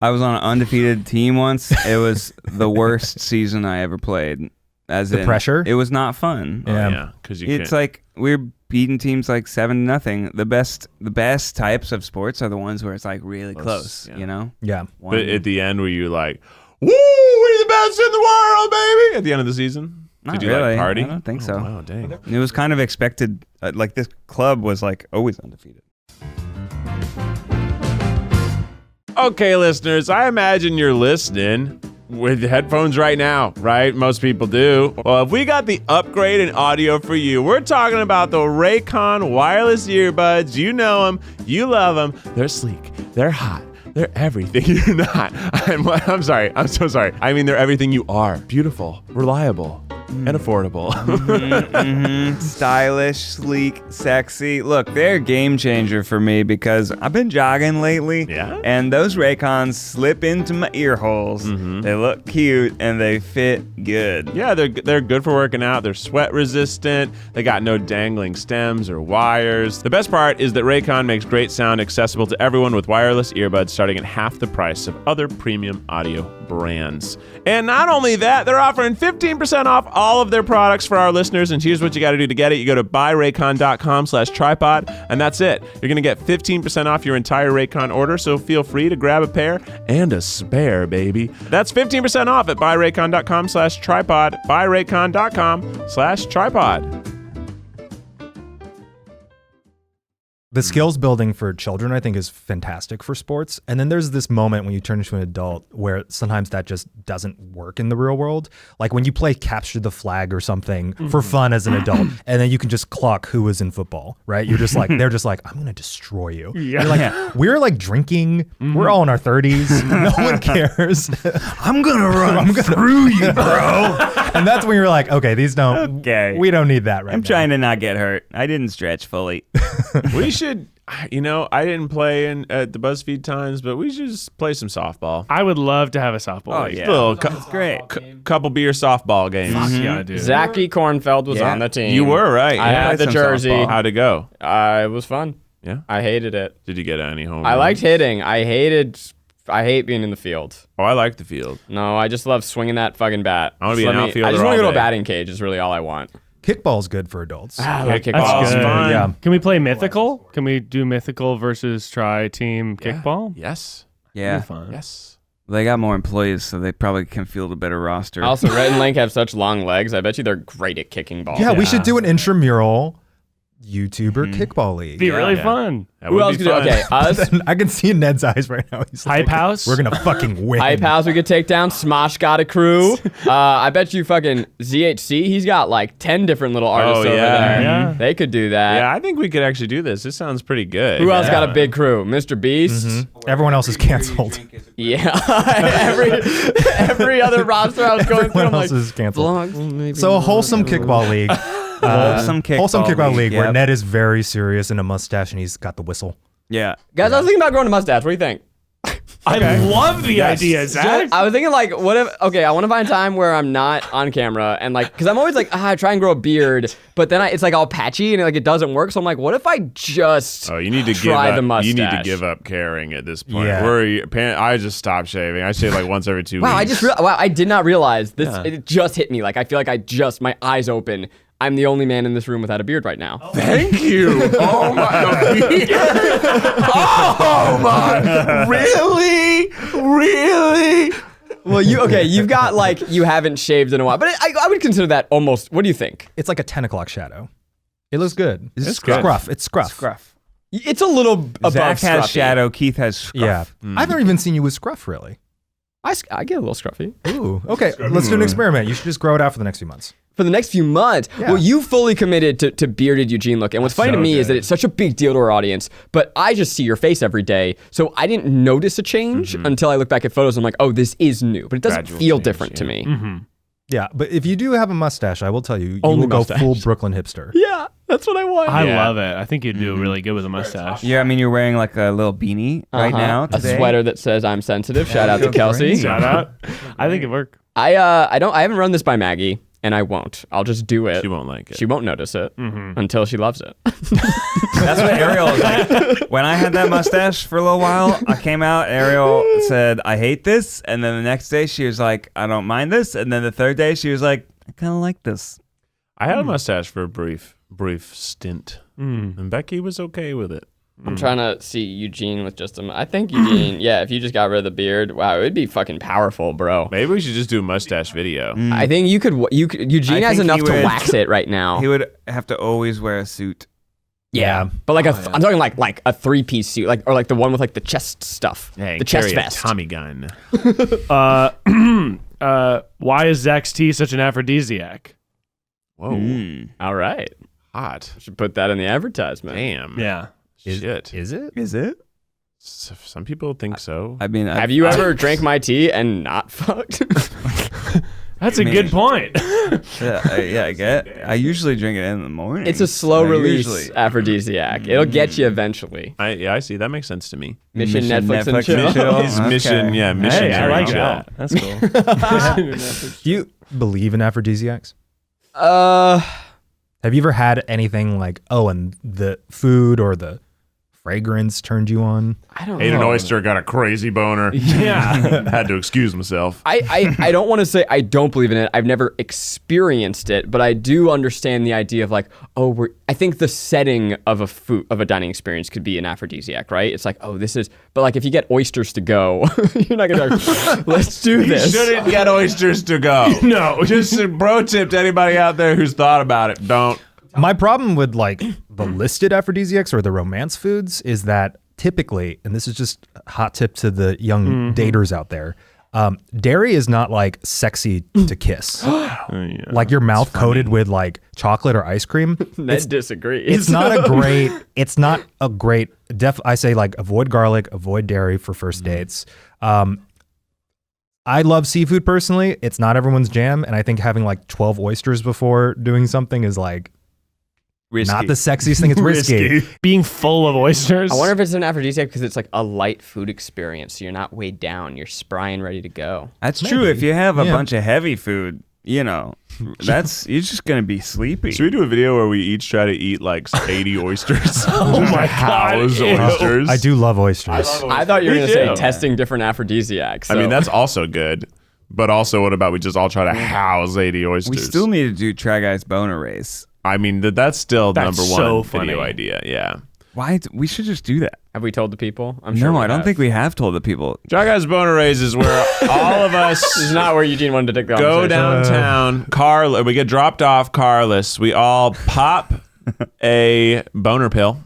I was on an undefeated team once. It was the worst season I ever played. As The in, pressure? It was not fun. Yeah. Because you It's can't. like we're beating teams like 7-0. The best types of sports are the ones where it's like really close. yeah. Yeah. But at the end, were you like, "Woo, we're the best in the world, baby"? At the end of the season, Not did you really. like party? I don't think so. Wow, dang. It was kind of expected. Like this club was like always undefeated. Okay, listeners, I imagine you're listening with headphones right now, right? Most people do. Well, if we got the upgrade in audio for you, we're talking about the Raycon wireless earbuds. You know them, you love them. They're sleek, they're hot, they're everything you're not. I'm sorry, I'm so sorry. I mean, they're everything you are. Beautiful, reliable, and affordable. Stylish, sleek, sexy. Look, they're a game changer for me because I've been jogging lately. Yeah? And those Raycons slip into my ear holes. They look cute and they fit good. Yeah, they're good for working out. They're sweat resistant. They got no dangling stems or wires. The best part is that Raycon makes great sound accessible to everyone with wireless earbuds starting at half the price of other premium audio brands. And not only that, they're offering 15% off all of their products for our listeners. And here's what you got to do to get it. You go to buyraycon.com/TryPod, and that's it. You're going to get 15% off your entire Raycon order, so feel free to grab a pair and a spare, baby. That's 15% off at buyraycon.com/TryPod, buyraycon.com/TryPod. The skills building for children, I think, is fantastic for sports. And then there's this moment when you turn into an adult where sometimes that just doesn't work in the real world. Like when you play capture the flag or something for fun as an adult, and then you can just clock who was in football, right? You're just like, they're just like, I'm going to destroy you. You're like, we're like drinking. We're all in our 30s. No one cares. I'm going to run through you, bro. And that's when you're like, okay, these don't, we don't need that right I'm now. trying to not get hurt. I didn't stretch fully. We should, I didn't play at the BuzzFeed Times, but we should just play some softball. I would love to have a softball. Oh, league. yeah. Little That's great. couple beer softball games. Yeah, dude. Zachy Kornfeld was Yeah. on the team. You were right. I Yeah. had the some jersey. softball. How'd it go? It was fun. Yeah. I hated it. Did you get any home I runs? liked hitting. I hate being in the field. Oh, I like the field. No, I just love swinging that fucking bat. I wanna Just be an let me- outfielder I just want all to go to a day. batting cage is really all I want. Kickball's good for adults. I like Kickball's kickball. That's good. fun. Yeah. Can we play mythical? Can we do mythical versus try team kickball? Yes. Yeah. Fun. Yes. They got more employees, so they probably can field a better roster. Also, Rhett and Link have such long legs. I bet you they're great at kicking balls. Yeah, we should do an intramural YouTuber kickball league. Be really fun. That Who would else be could do? fun. Okay, us. I can see in Ned's eyes right now. He's like, Hype House? We're gonna fucking win. Hype House we could take down. Smosh got a crew. I bet you fucking ZHC, he's got like 10 different little artists over there. Yeah. They could do that. Yeah, I think we could actually do this. This sounds pretty good. Who else got a big crew? Mr. Beast? Everyone else is canceled. Yeah. every other roster I was going through, I'm Everyone like, else is canceled. vlogs, maybe So a not. wholesome kickball league. Wholesome kickball league where yep. Ned is very serious in a mustache and he's got the whistle. Yeah. Guys, I was thinking about growing a mustache. What do you think? I love the idea, Zach. I was thinking like, what if? Okay, I want to find a time where I'm not on camera and like, because I'm always like, I try and grow a beard, but then it's like all patchy and like it doesn't work. So I'm like, what if I just Oh, you need to try give the up. mustache? You need to give up caring at this point. Yeah. I just stopped shaving. I shave like once every 2 Wow, weeks. I did not realize this. It just hit me. Like I feel like my eyes open. I'm the only man in this room without a beard right now. Thank you. Oh my. Oh my. Really? Well, you've got like you haven't shaved in a while, but I would consider that almost. What do you think? It's like a 10 o'clock shadow. It looks good. It's scruff. It's scruff. Scruff. It's a little above Zach has scruffy. shadow. Keith has scruff. Yeah. I've never even seen you with scruff, really. I get a little scruffy. Ooh. Okay, let's do an experiment. You should just grow it out for the next few months. For the next few months. Yeah. Well, you fully committed to bearded Eugene look. And what's funny to me is that it's such a big deal to our audience, but I just see your face every day. So I didn't notice a change until I look back at photos. And I'm like, oh, this is new. But it doesn't Gradual feel change, different to me. Yeah, but if you do have a mustache, I will tell you, you Only will go mustache. full Brooklyn hipster. Yeah, that's what I want. I Yeah. love it. I think you'd do really good with a mustache. Yeah, I mean, you're wearing like a little beanie right now. A Today. sweater that says I'm sensitive. Shout out to feels Kelsey. great. Shout out. I think it worked. I haven't run this by Maggie, and I won't. I'll just do it. She won't like it. She won't notice it until she loves it. That's what Ariel was like. When I had that mustache for a little while, I came out, Ariel said, I hate this. And then the next day she was like, I don't mind this. And then the third day she was like, I kind of like this. I had a mustache for a brief stint, and Becky was okay with it. I'm trying to see Eugene with just I think Eugene, yeah, if you just got rid of the beard, wow, it would be fucking powerful, bro. Maybe we should just do a mustache video. I think you could Eugene I has think enough he to would- wax it right now. He would have to always wear a suit. Yeah. But like I'm talking like a 3-piece suit, like or like the one with like the chest stuff. Hey, the chest carry a vest. Tommy gun. Why is Zach's tea such an aphrodisiac? Whoa, All right. hot. Should put that in the advertisement. Damn. Yeah. Shit. Is it? Is it? Some people think so. I mean, Have you ever drank my tea and not fucked? That's a Man. good point. Yeah, I get. I usually drink it in the morning. It's a slow I release usually- aphrodisiac. It'll get you eventually. I see. That makes sense to me. Mission Netflix and chill. His mission, yeah, mission. Hey, I like chill. that. That's cool. Do you believe in aphrodisiacs? Uh, Have you ever had anything like, oh, and the food or the fragrance turned you on? I don't Ate an know. oyster, got a crazy boner. Yeah. Had to excuse myself. I don't want to say I don't believe in it. I've never experienced it, but I do understand the idea of like, oh, I think the setting of a dining experience could be an aphrodisiac, right? It's like, oh, this is, but like if you get oysters to go, you're not gonna like, let's do You this. shouldn't get oysters to go. No. Just a bro tip to anybody out there who's thought about it. Don't. My problem with like the listed aphrodisiacs or the romance foods is that typically, and this is just a hot tip to the young daters out there, dairy is not like sexy to kiss. Like your mouth coated with like chocolate or ice cream. Ned disagrees. It's not a great, I say like avoid garlic, avoid dairy for first dates. I love seafood personally. It's not everyone's jam. And I think having like 12 oysters before doing something is like Risky. not the sexiest thing. It's risky. Being full of oysters. I wonder if it's an aphrodisiac because it's like a light food experience. So you're not weighed down. You're spry and ready to go. That's true. If you have a Yeah. bunch of heavy food, you know, you're just gonna be sleepy. Should we do a video where we each try to eat like 80 oysters? Oh my God. House Ew. oysters. I do love oysters. I thought you were Me going to say too. testing different aphrodisiacs. I mean, so- that's also good. But also, what about we just all try to house 80 oysters? We still need to do Try Guys Boner Race. I mean, that's still That's number one so video funny. idea. Yeah. Why? We should just do that. Have we told the people? I'm sure No, we I don't have. think we have told the people. Dry Guys Boner Raise is where all of us This is not where Eugene wanted to take the go conversation. downtown, we get dropped off carless. We all pop a boner pill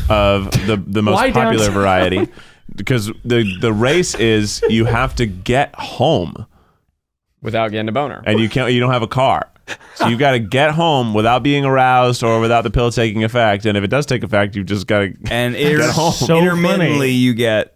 of the most Why popular downtown? variety, because the race is you have to get home Without getting a boner. and you don't have a car. So you got to get home without being aroused or without the pill taking effect. And if it does take effect, you just got to And So intermittently, funny. you get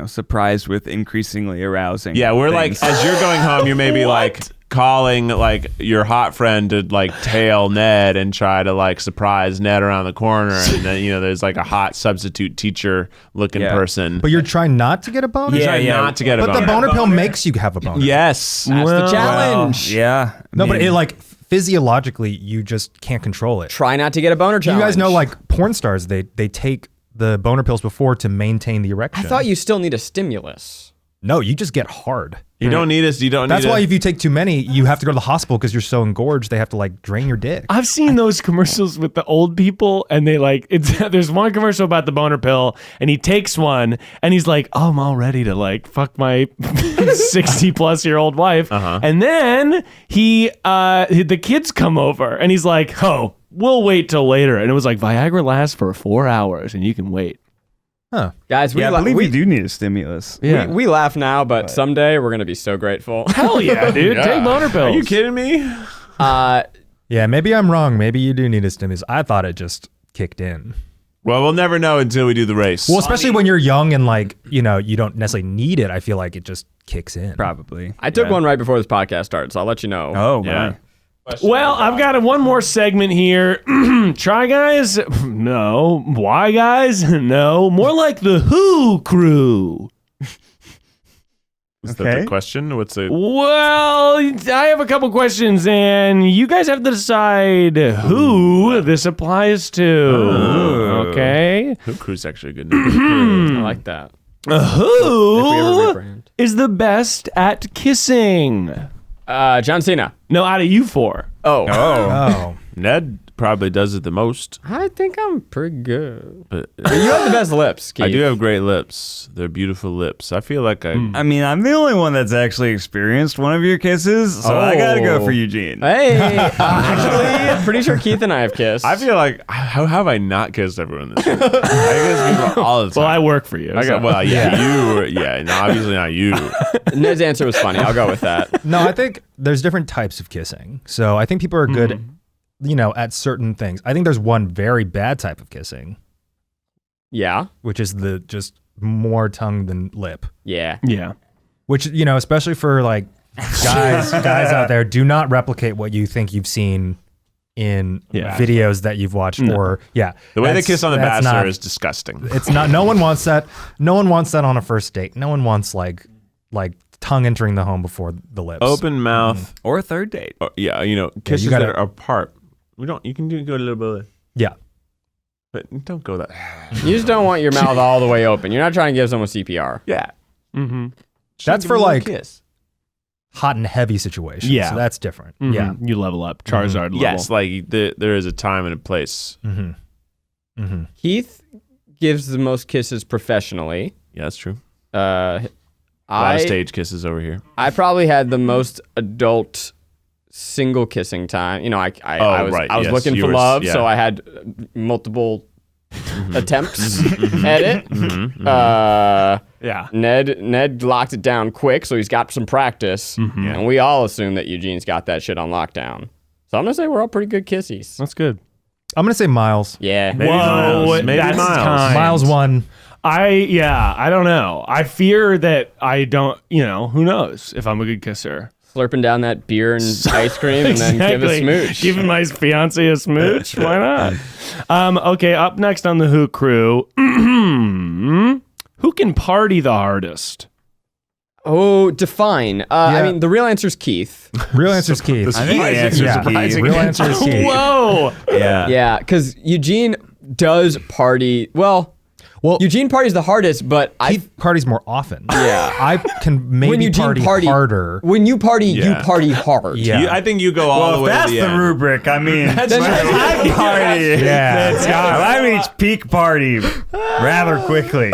surprised with increasingly arousing. Yeah, we're things. like, as you're going home, you may be like calling like your hot friend to like tail Ned and try to like surprise Ned around the corner, and then there's like a hot substitute teacher looking person. But you're trying not to get a boner? You're trying not to get a But boner. the boner pill makes you have a boner. Yes. That's the challenge. Yeah. No, but it like physiologically, you just can't control it. Try not to get a boner You challenge. guys know, like porn stars, they take the boner pills before to maintain the I erection. thought you still need a stimulus. No, you just get hard. You don't need us. You don't That's need why a- if you take too many, you have to go to the hospital because you're so engorged. They have to like drain your dick. I've seen those commercials with the old people, and they like there's one commercial about the boner pill, and he takes one, and he's like, "Oh, I'm all ready to like fuck my 60-plus-year-old wife," and then the kids come over, and he's like, "Oh, we'll wait till later," and it was like Viagra lasts for 4 hours, and you can wait. Huh. Guys, I believe we do need a stimulus. Yeah. we laugh now, but someday we're going to be so grateful. Hell yeah, dude! Take boner pills. Are you kidding me? Yeah, maybe I'm wrong. Maybe you do need a stimulus. I thought it just kicked in. Well, we'll never know until we do the race. Well, especially when you're young and like, you don't necessarily need it. I feel like it just kicks in. Probably. I took one right before this podcast started, so I'll let you know. Oh, Yeah. my. Well, I've got one more segment here. Try guys? No. Why guys? No. More like the Who crew. Is that the question? What's it? Well, I have a couple questions, and you guys have to decide who this applies to. Okay? Who Crew's actually a good name. I like that. Who If we ever rebrand. is the best at kissing? John Cena. No, out of you four. Oh. Oh. Ned probably does it the most, I think I'm pretty good. but You have the best lips, Keith. I do have great lips. They're beautiful lips. I feel like I I mean, I'm the only one that's actually experienced one of your kisses, so I gotta go for Eugene. Hey, actually, pretty sure Keith and I have kissed. feel like how have I not kissed everyone in this room? I kiss people all the time. Well, I work for you. so- Obviously not you. Ned's answer was funny. I'll go with that. No, I think there's different types of kissing. So I think people are good, at certain things. I think there's one very bad type of kissing, Yeah. which is the just more tongue than lip. Yeah. Yeah. Which, especially for like guys out there, do not replicate what you think you've seen in Yeah. videos that you've watched or The way they that's- kiss on The that's Bachelor not- is disgusting. It's not. No one wants that. No one wants that on a first date. No one wants like tongue entering the home before the lips. Open mouth. Or a third date. Kisses gotta- that are apart. You can go a little bit, Yeah. but don't go that. You just don't want your mouth all the way open. You're not trying to give someone CPR. Yeah. Mm-hmm. That's Give for them a like kiss. hot and heavy situations. Yeah. So that's different. Mm-hmm. Yeah. You level up. Charizard level. Yes, like there is a time and a place. Mm-hmm. Mm-hmm. Keith gives the most kisses professionally. Yeah, that's true. Uh, A lot of I stage kisses over here. I probably had the most adult single kissing time. I was looking for love, so I had multiple attempts at it. Yeah. Ned locked it down quick, so he's got some practice, and we all assume that Eugene's got that shit on lockdown. So I'm gonna say we're all pretty good kissies. That's good. I'm gonna say Miles. Yeah. Maybe Whoa, Miles. Maybe that's Miles. kind. Miles won. I don't know. I fear that I don't, who knows if I'm a good kisser. Slurping down that beer and ice cream and then give a smooch. Giving my fiance a smooch? Why not? Okay, up next on the Who crew. Who can party the hardest? Oh, define. I mean, the real answer is Keith. Real answer is Keith. I think the answer is Keith. Real answer is Keith. Whoa! Yeah. Yeah, because Eugene does party. Well, Eugene parties the hardest, but Keith parties more often. Yeah. I can maybe party harder. When you party, you Yeah. party hard. Yeah. I think you go all the Well, way if that's to the the end. rubric, I mean, Then- I party. Yeah. I reach peak party rather quickly.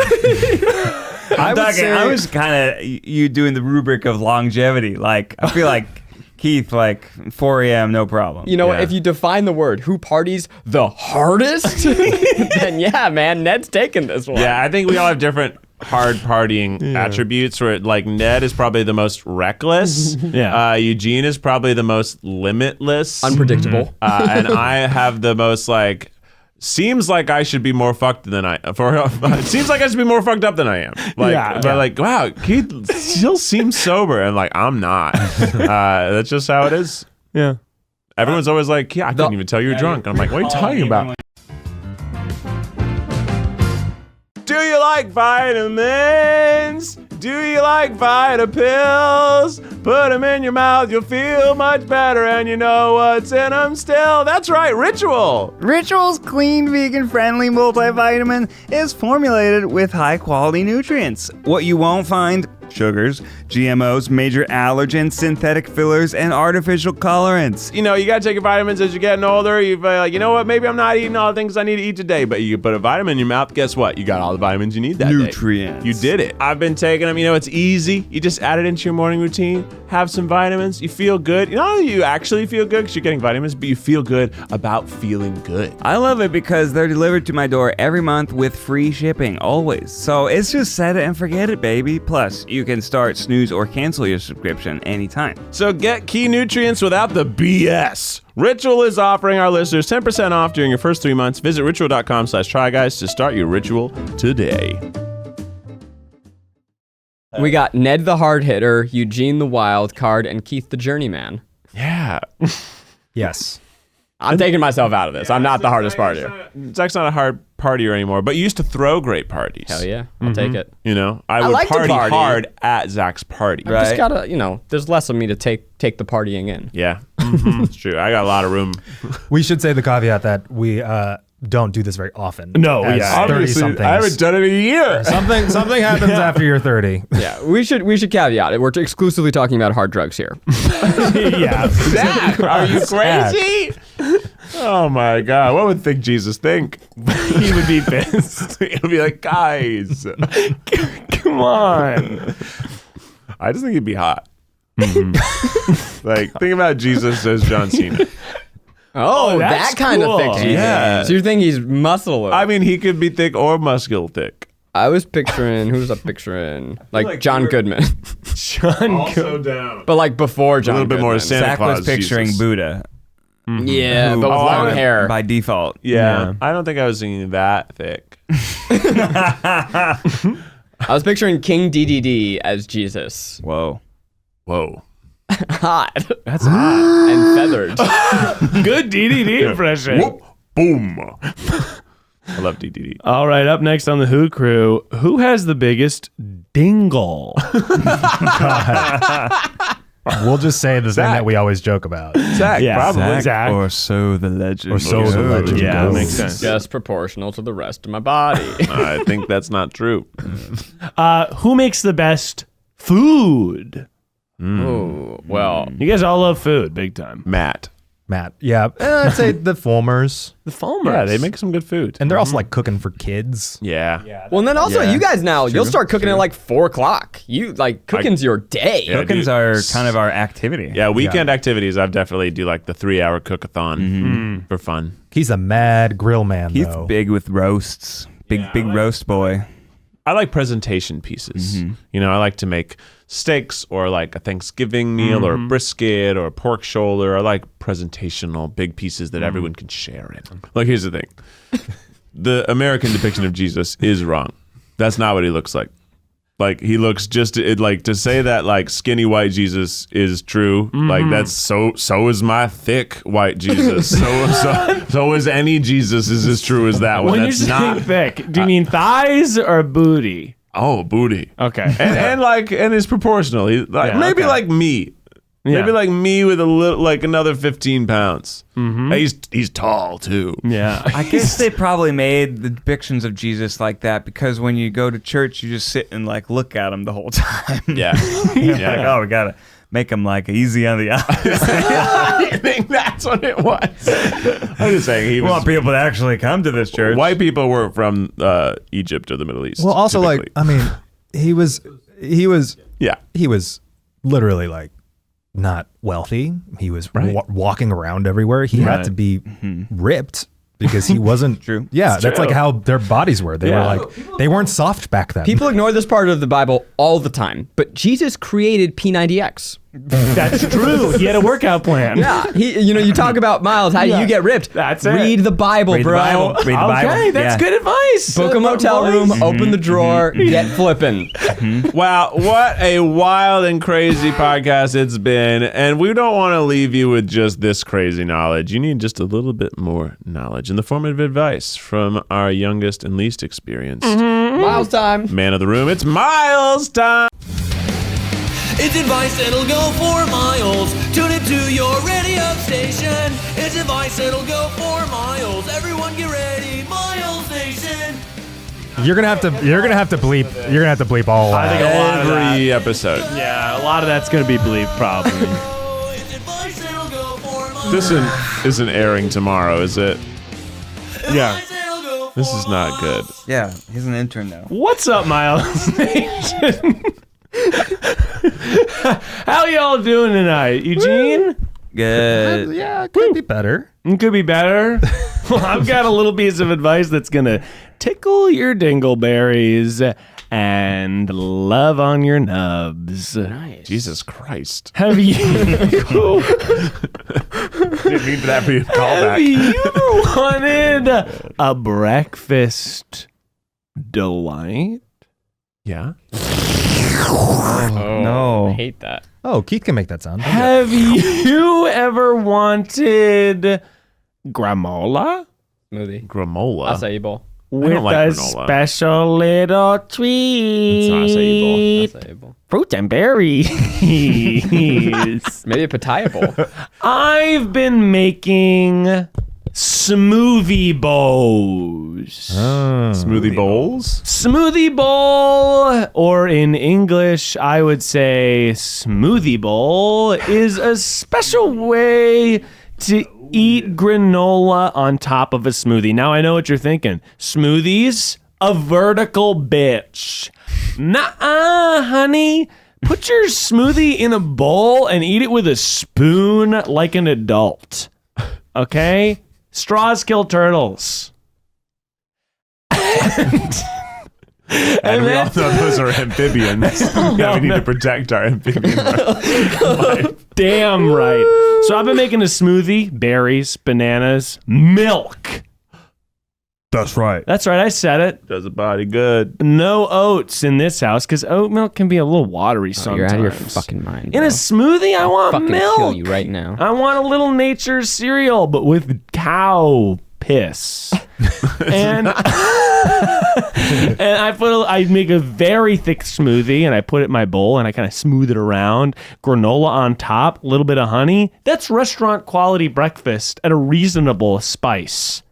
I was kind of you doing the rubric of longevity. Like, I feel like Keith, like 4 a.m., no problem. You know, Yeah. if you define the word, who parties the hardest, then yeah, man, Ned's taking this one. Yeah, I think we all have different hard partying attributes. Where like Ned is probably the most reckless. Yeah. Eugene is probably the most limitless. Unpredictable. And I have the most like. Seems like I should be more fucked than it seems like I should be more fucked up than I am. Like, Yeah. but like, wow, Keith still seems sober, and like I'm not. That's just how it is. Yeah. Everyone's always like, yeah, I couldn't even tell you were drunk. I'm like, what are you talking about? Do you like vitamins? Do you like Vita pills? Put them in your mouth, you'll feel much better, and you know what's in them still. That's right, Ritual. Ritual's clean, vegan-friendly multivitamin is formulated with high-quality nutrients. What you won't find: sugars, GMOs, major allergens, synthetic fillers, and artificial colorants. You know, you gotta take your vitamins as you're getting older. You're like, you know what, maybe I'm not eating all the things I need to eat today, but you put a vitamin in your mouth, guess what? You got all the vitamins you need that day. Nutrients. You did it. I've been taking them. You know, it's easy. You just add it into your morning routine, have some vitamins, you feel good. You know, you actually feel good because you're getting vitamins, but you feel good about feeling good. I love it because they're delivered to my door every month with free shipping, always. So it's just set it and forget it, baby. Plus, you can start, snooze, or cancel your subscription anytime. So get key nutrients without the BS. Ritual is offering our listeners 10% off during your first 3 months. Visit ritual.com/tryguys to start your ritual today. We got Ned the hard hitter, Eugene the wild card, and Keith the journeyman. Yeah. Yes. I'm taking myself out of this. I'm not the hardest partier. Zach's not a hard partier anymore, but you used to throw great parties. Hell yeah, I'll take it. You know, I would like to party party. hard at Zach's party. Right. Just gotta, you know, there's less of me to take the partying in. Yeah, it's true. I got a lot of room. We should say the caveat that we don't do this very often. No, as yeah. 30-somethings. I haven't done it in a year. Something happens after you're 30. Yeah, we should caveat it. We're exclusively talking about hard drugs here. Yeah. Zach, are you crazy? Oh my God, what would Jesus think? He would be pissed. He'd be like, guys, Come on. I just think he'd be hot. Like, think about Jesus as John Cena. Oh, that's that kind cool. of thick Jesus. Yeah. So you think he's muscular? I mean, he could be thick or muscle thick. I was picturing, who was I picturing? Like John Goodman. John down. But like before John A little bit more Goodman. Santa Zach Claus was picturing Jesus. Buddha. Yeah, but with Oh, long I- hair. By default. Yeah, I don't think I was thinking that thick. I was picturing King DDD as Jesus. Whoa. Whoa. Hot. That's hot. And feathered. Good DDD impression. Whoop. Boom. I love DDD. All right, up next on the Who Crew, who has the biggest dingle? We'll just say the thing Zach. that we always joke about. Zach, Yeah, probably. Zach. Or so the legend. Or so the legend Yeah, goes. makes sense. Just proportional to the rest of my body. I think that's not true. Who makes the best food? Oh, well. You guys all love food, big time. Matt. Matt. Yeah. I'd say the Fulmers. The Fulmers. Yeah, they make some good food. And they're also like cooking for kids. Yeah. Well, and then also, Yeah. you guys now, you'll start cooking at like 4 o'clock. You, like, cooking's your day. Yeah. Cooking's dude. are kind of our activity. Yeah, weekend activities, I've definitely do like the 3-hour cook-a-thon for fun. He's a mad grill man, He's though. big with roasts. Big roast boy. I like presentation pieces. You know, I like to make steaks or like a Thanksgiving meal or a brisket or a pork shoulder. I like presentational big pieces that everyone can share in. Like, here's the thing. The American depiction of Jesus is wrong. That's not what he looks like. Like, he looks just like to say that like skinny white Jesus is true. Like, that's so is my thick white Jesus. So is any Jesus is as true as that one. When That's you say not. thick, do you mean thighs or booty? Oh, booty. Okay. And it's proportional. Maybe okay. like me. Yeah. Maybe like me with a little, like another 15 pounds. He's tall too. Yeah. I guess they probably made the depictions of Jesus like that because when you go to church, you just sit and like look at him the whole time. Yeah. Like, oh, we gotta make him like easy on the eyes. I think that's what it was. I'm just saying he We want was. people to actually come to this church. White people weren't from Egypt or the Middle East. Well, also, like, typically. I mean, he was yeah. literally like not wealthy. He was walking around everywhere. He had to be ripped because he wasn't. True. Yeah, It's that's true. like how their bodies were. They were like, they weren't soft back then. People ignore this part of the Bible all the time, but Jesus created P90X. That's true. He had a workout plan. Yeah, you talk about Miles, how you get ripped. That's it. Read the Bible, Read the bro. Bible. Read the Bible. Okay, that's good advice. Book a motel room, open the drawer, get flipping. Wow, what a wild and crazy podcast it's been. And we don't want to leave you with just this crazy knowledge. You need just a little bit more knowledge in the form of advice from our youngest and least experienced Miles time. man of the room. It's Miles time. It's advice that'll go for miles. Tune it to your radio station. It's advice that'll go for miles. Everyone get ready, Miles Nation. You're gonna have to bleep all I think a lot of that. Every episode. Yeah, a lot of that's going to be bleeped probably. Oh, it's advice that'll go for miles. This isn't airing tomorrow, is it? Yeah. Advice that'll go This for is not good. Yeah, he's an intern now. What's up, Miles Nation? How y'all doing tonight? Eugene? Good. Yeah, it could be better. It could be better. Well, I've got a little piece of advice that's going to tickle your dingleberries and love on your nubs. Nice. Jesus Christ. Have you Didn't mean for that for you to call have back. you ever wanted a breakfast delight? Yeah. No. I hate that. Oh, Keith can make that sound. Have you ever wanted granola Smoothie. Granola. Acai bowl. with like a granola. special little tweet? It's not acai bowl. Acai bowl. Fruit and berries. Maybe a pitaya bowl. I've been making smoothie bowls. Smoothie bowls? Smoothie bowl, or in English, I would say smoothie bowl, is a special way to eat granola on top of a smoothie. Now, I know what you're thinking. Smoothies? A vertical bitch. Nuh-uh, honey. Put your smoothie in a bowl and eat it with a spoon like an adult. Okay? Straws kill turtles. And we all know those are amphibians. Yeah, we need to protect our amphibian life. Damn right. So I've been making a smoothie, berries, bananas, milk. That's right. That's right, I said it. Does the body good. No oats in this house because oat milk can be a little watery sometimes. You're out of your fucking mind. In a smoothie, I want fucking milk. kill you right now. I want a little nature cereal, but with cow piss. And I make a very thick smoothie and I put it in my bowl and I kind of smooth it around. Granola on top, a little bit of honey. That's restaurant quality breakfast at a reasonable spice.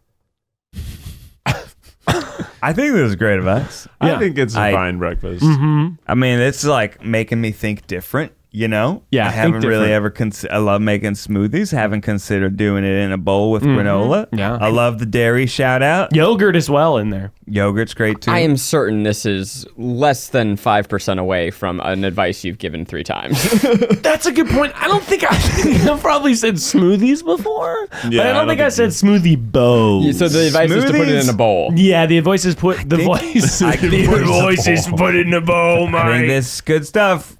I think this is great advice. I think it's a I- fine breakfast. I mean, it's like making me think different, you know? Yeah, I think haven't really different. ever I love making smoothies. Haven't considered doing it in a bowl with granola. Yeah. I love the dairy shout out. Yogurt as well in there. Yogurt's great too. I am certain this is less than 5% away from an advice you've given 3 times. That's a good point. I don't think I've probably said smoothies before. But I don't think I said smoothie bowl. So the advice is to put it in a bowl. Yeah, the voice is put the voice. The voice is put in the bowl, I Mike. think this is good stuff.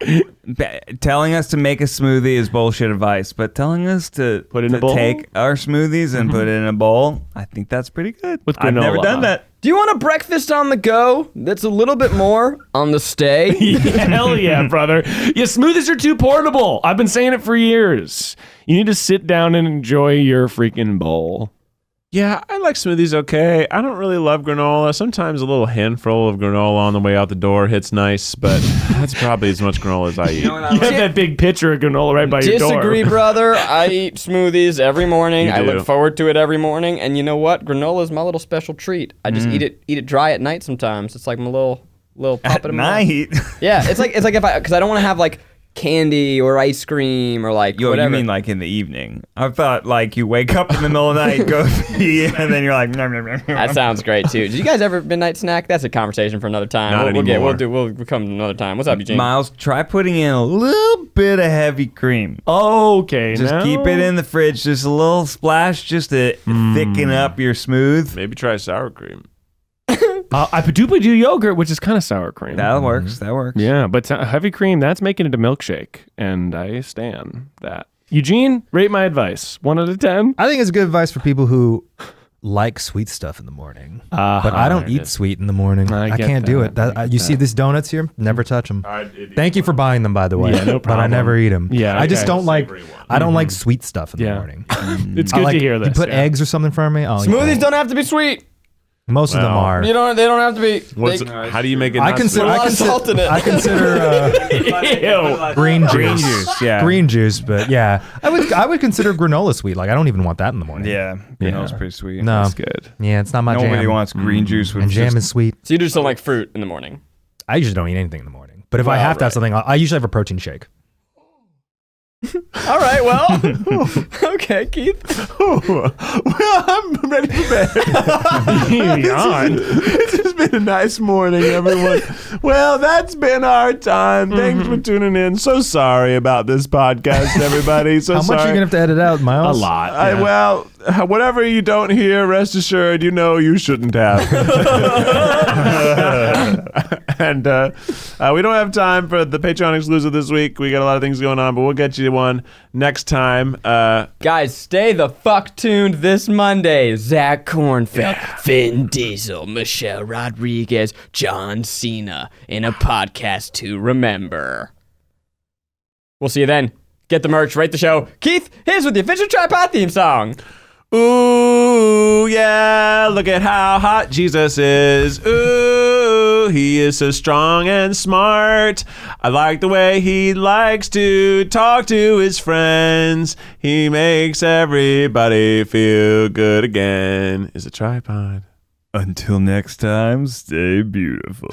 Telling us to make a smoothie is bullshit advice, but telling us to Put it in a to bowl? take our smoothies and put it in a bowl, I think that's pretty good. With I've never granola, done huh? that. Do you want a breakfast on the go that's a little bit more on the stay? Hell yeah, brother. Yeah, smoothies are too portable. I've been saying it for years. You need to sit down and enjoy your freaking bowl. Yeah, I like smoothies okay. I don't really love granola. Sometimes a little handful of granola on the way out the door hits nice, but that's probably as much granola as I eat. You have that big pitcher of granola right by your door. Disagree, brother. I eat smoothies every morning. You I do. look forward to it every morning. And you know what? Granola is my little special treat. I just eat it dry at night sometimes. It's like my little pop it At in my mouth. night. Yeah, it's like because I don't want to have like candy or ice cream or like Yo, whatever. you mean like in the evening? I thought like you wake up in the middle of the night, go pee, and then you're like, nom, nom, nom, nom. That sounds great too. Did you guys ever midnight snack? That's a conversation for another time. Not We'll come another time. What's up, Eugene? Miles, try putting in a little bit of heavy cream. Okay, Just now. keep it in the fridge, just a little splash, just to thicken up your smooth. Maybe try sour cream. I do yogurt, which is kind of sour cream. That works. That works. Yeah, but heavy cream, that's making it a milkshake, and I stand that. Eugene, rate my advice. 1 out of 10. I think it's good advice for people who like sweet stuff in the morning. But I don't eat sweet in the morning. I get can't do it. that. You see these donuts here? Never touch them. Thank you for buying them, by the way. Yeah, no But I problem. never eat them. Yeah, I just okay. don't like. I don't like sweet stuff in the Yeah. morning. It's I good like, to hear this. You put yeah. eggs or something for me. Oh, Smoothies don't have to be sweet. Most of them Well, are. They don't have to be. How do you make it? I not consider. sweet? a lot of salt in it. I consider green juice. juice, yeah. Green juice, but yeah, I would consider granola sweet. Like I don't even want that in the morning. Yeah. Granola's pretty sweet. No. That's good. Yeah, it's not my Nobody jam. wants green juice with And jam just is sweet. So you just don't like fruit in the morning. I usually don't eat anything in the morning. But if I have to have something, I usually have a protein shake. All right, well, okay, Keith. Well, I'm ready for bed. It's just been a nice morning, everyone. Well, that's been our time. Thanks for tuning in. So sorry about this podcast, everybody. So How much are sorry. you gonna have to edit out, A Miles? lot. Well, whatever you don't hear, rest assured, you know you shouldn't have. And we don't have time for the Patreon exclusive this week. We got a lot of things going on, but we'll get you one next time. Guys, stay the fuck tuned this Monday. Zach Kornfeld, Vin Diesel, Michelle Rodriguez, John Cena in a podcast to remember. We'll see you then. Get the merch, rate the show. Keith, here's with the official TryPod theme song. Ooh, yeah, look at how hot Jesus is. Ooh, he is so strong and smart. I like the way he likes to talk to his friends. He makes everybody feel good again. Is a TryPod. Until next time, stay beautiful.